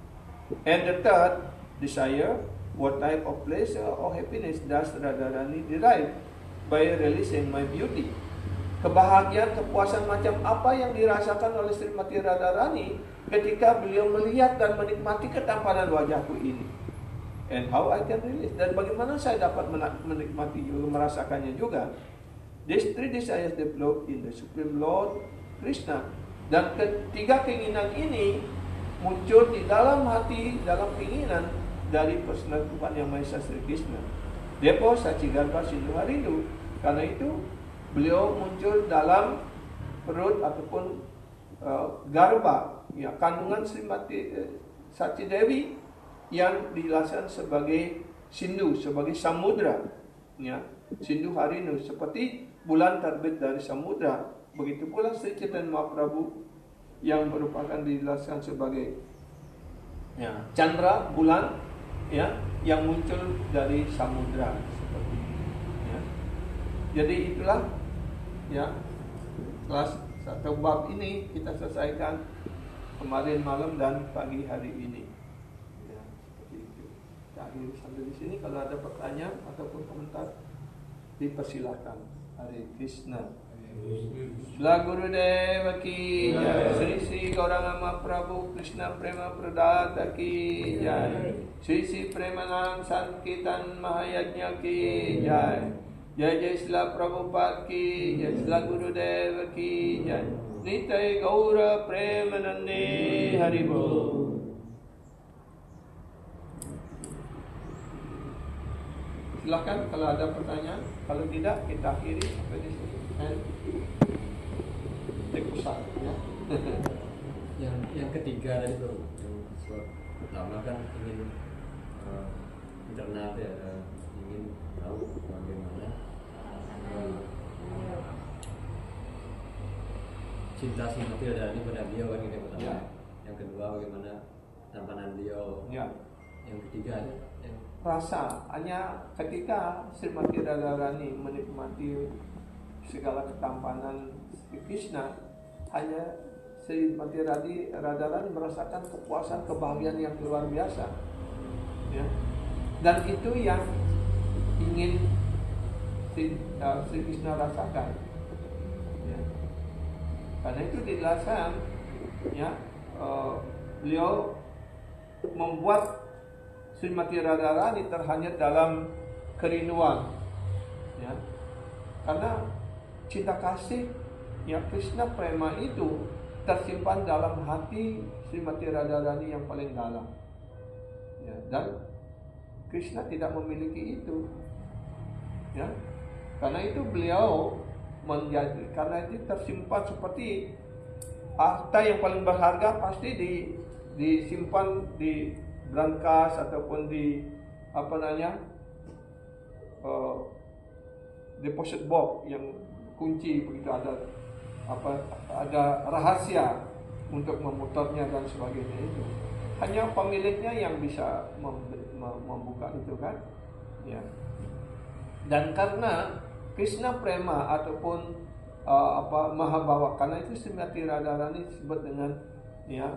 And the third desire, what type of pleasure or happiness does Radharani derive by releasing my beauty? Kebahagiaan, kepuasan macam apa yang dirasakan oleh Srimati Radharani ketika beliau melihat dan menikmati ketampanan wajahku ini? And how I can release, dan bagaimana saya dapat menikmati juga, merasakannya juga. These three desires develop in the Supreme Lord Krishna. Dan ketiga keinginan ini muncul di dalam hati, dalam keinginan dari personal Tuhan Yang Maha Esa Sri Krishna. Depo Sachigarba Sindhu Harindu. Karena itu beliau muncul dalam perut ataupun garba, ya, kandungan Srimati Sachi Dewi yang dijelaskan sebagai Sindhu, sebagai samudra, ya, Sindhu Harinu, seperti bulan terbit dari samudra. Begitu pula Sri Chaitanya Mahaprabhu yang merupakan dijelaskan sebagai, ya, Chandra, bulan, ya, yang muncul dari samudra, seperti itu, ya. Jadi itulah, ya, kelas satu bab ini kita selesaikan kemarin malam dan pagi hari ini. Akhir sampai di sini. Kalau ada pertanyaan ataupun komentar dipersilakan. Hare Krishna. Shila Gurudeva ki jai. Sri Sri Gauranga Mahaprabhu Krishna Prema Pradata ki jai. Sri Sri Premanam Sankirtan Mahayajna ki jai. Jai Jai Shila Prabhupada ki jai. Shila Gurudeva ki jai. Nitai Gaura Premanande Haribo. Silakan kalau ada pertanyaan. Kalau tidak, kita akhiri sampai di sini. Tekusah, ya. yang ketiga tadi bro, yang pertama kan ingin internal ya, ingin tahu bagaimana cinta Srimati Radharani pada beliau kan yang pertama. Ya. Yang kedua bagaimana tampanan beliau. Ya. Yang ketiga yang Rasa hanya ketika Srimati Radharani menikmati segala ketampanan Sri Krishna, hanya Srimati Radharani merasakan kepuasan, kebahagiaan yang luar biasa. Ya. Dan itu yang ingin Sri Krishna rasakan. Ya. Karena itu dijelaskan, ya, beliau membuat Srimati Radharani terhanyut dalam kerinduan, ya, karena cinta kasih, ya, Krishna prema itu tersimpan dalam hati Srimati Radharani yang paling dalam, ya, dan Krishna tidak memiliki itu, ya, karena itu beliau karena itu tersimpan seperti harta yang paling berharga pasti disimpan di brankas ataupun di deposit box yang kunci begitu, ada rahasia untuk memutarnya dan sebagainya. Itu hanya pemiliknya yang bisa membuka itu kan, ya. Dan karena Krishna prema ataupun Mahabhava, karena itu Srimati Radharani disebut dengan, ya,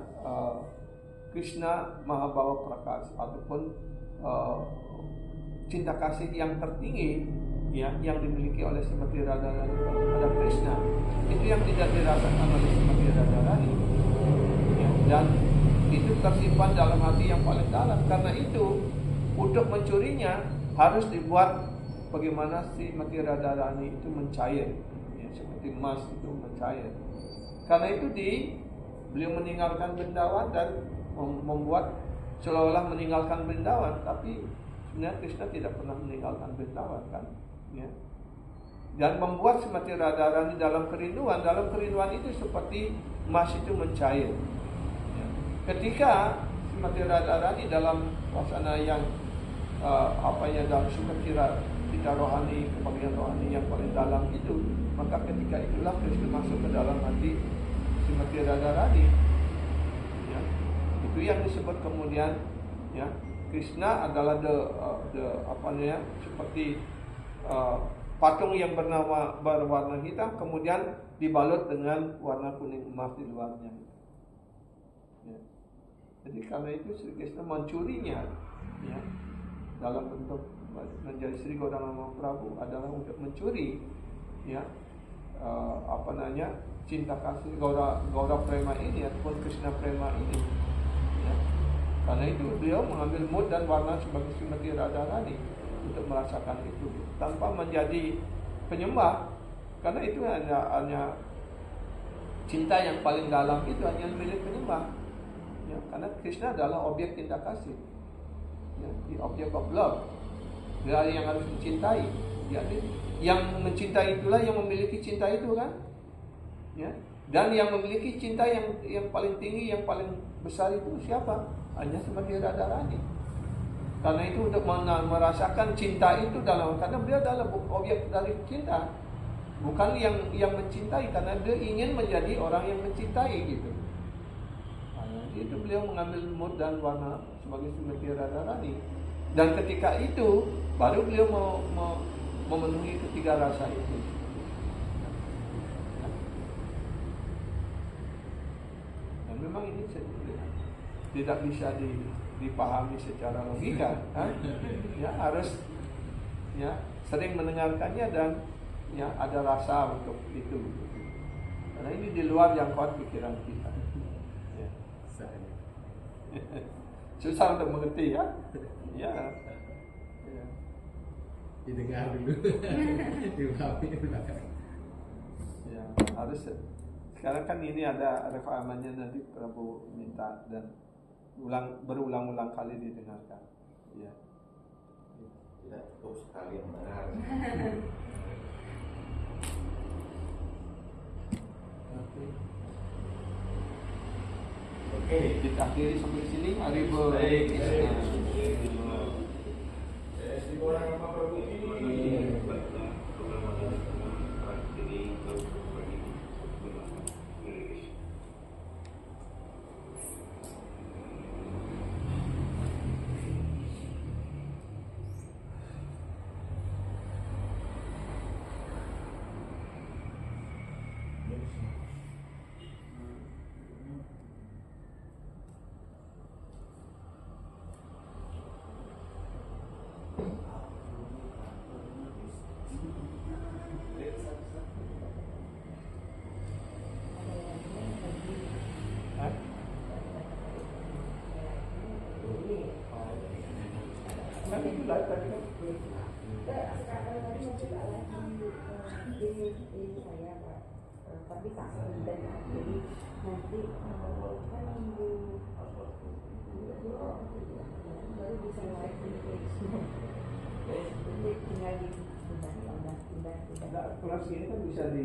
Krishna Mahabhava Prakash ataupun cinta kasih yang tertinggi, ya, yang dimiliki oleh Srimati Radharani kepada Krishna, itu yang tidak dirasakan oleh Srimati Radharani, ya, dan itu tersimpan dalam hati yang paling dalam. Karena itu untuk mencurinya harus dibuat bagaimana Srimati Radharani itu mencair, ya, seperti emas itu mencair. Karena itu beliau meninggalkan Vrindavan dan membuat seolah-olah meninggalkan Vrindavan, tapi sebenarnya Krishna tidak pernah meninggalkan Vrindavan kan, ya. Dan membuat Srimati Radharani dalam kerinduan itu seperti emas itu mencair, ya. Ketika Srimati Radharani dalam suasana yang dalam sukacita rohani, kebahagiaan rohani yang paling dalam itu, maka ketika itulah Krishna masuk ke dalam hati Srimati Radharani. Itu yang disebut kemudian, ya, Krishna adalah seperti patung yang berwarna hitam kemudian dibalut dengan warna kuning emas di luarnya. Ya. Jadi karena itu Sri Krishna mencurinya, ya, dalam bentuk menjadi Sri Gautama Mahaprabhu adalah untuk mencuri, ya, cinta kasih Gaura Prema ini ataupun Krishna Prema ini, ya. Karena itu beliau mengambil mood dan warna sebagai Srimati Radharani untuk merasakan itu tanpa menjadi penyembah, karena itu hanya cinta yang paling dalam itu hanya milik penyembah, ya, karena Krishna adalah objek cinta kasih, ya, objek of love. Dia yang harus mencintai, ya, yang mencintai itulah yang memiliki cinta itu kan, ya. Dan yang memiliki cinta yang paling tinggi, yang paling besar itu siapa? Hanya Srimati Radharani. Karena itu untuk merasakan cinta itu karena beliau adalah objek dari cinta, bukan yang mencintai, karena dia ingin menjadi orang yang mencintai gitu. Nah, itu beliau mengambil mood dan warna sebagai Srimati Radharani. Dan ketika itu baru beliau mau memenuhi ketiga rasa itu. Dan memang ini tidak bisa dipahami secara logika, ya, harus, ya, sering mendengarkannya dan, ya, ada rasa untuk itu. Karena ini di luar jangkauan pikiran kita. Ya. Susah untuk mengerti, ya. Ya. Ya. Didengar dulu. Dipahami belakang. Ya, harus. Sekarang kan ini ada rekamannya, nanti Prabu minta dan berulang-ulang kali didengarkan. Ya. Tidak cukup sekali mendengar. Oke, kita akhiri sampai sini. Hari Baik. Krishna. Orang apa tapi tak sebentar jadi nanti kan minggu baru bisa live engagement jadi tinggal di pindah. Enggak, kelas ini kan bisa di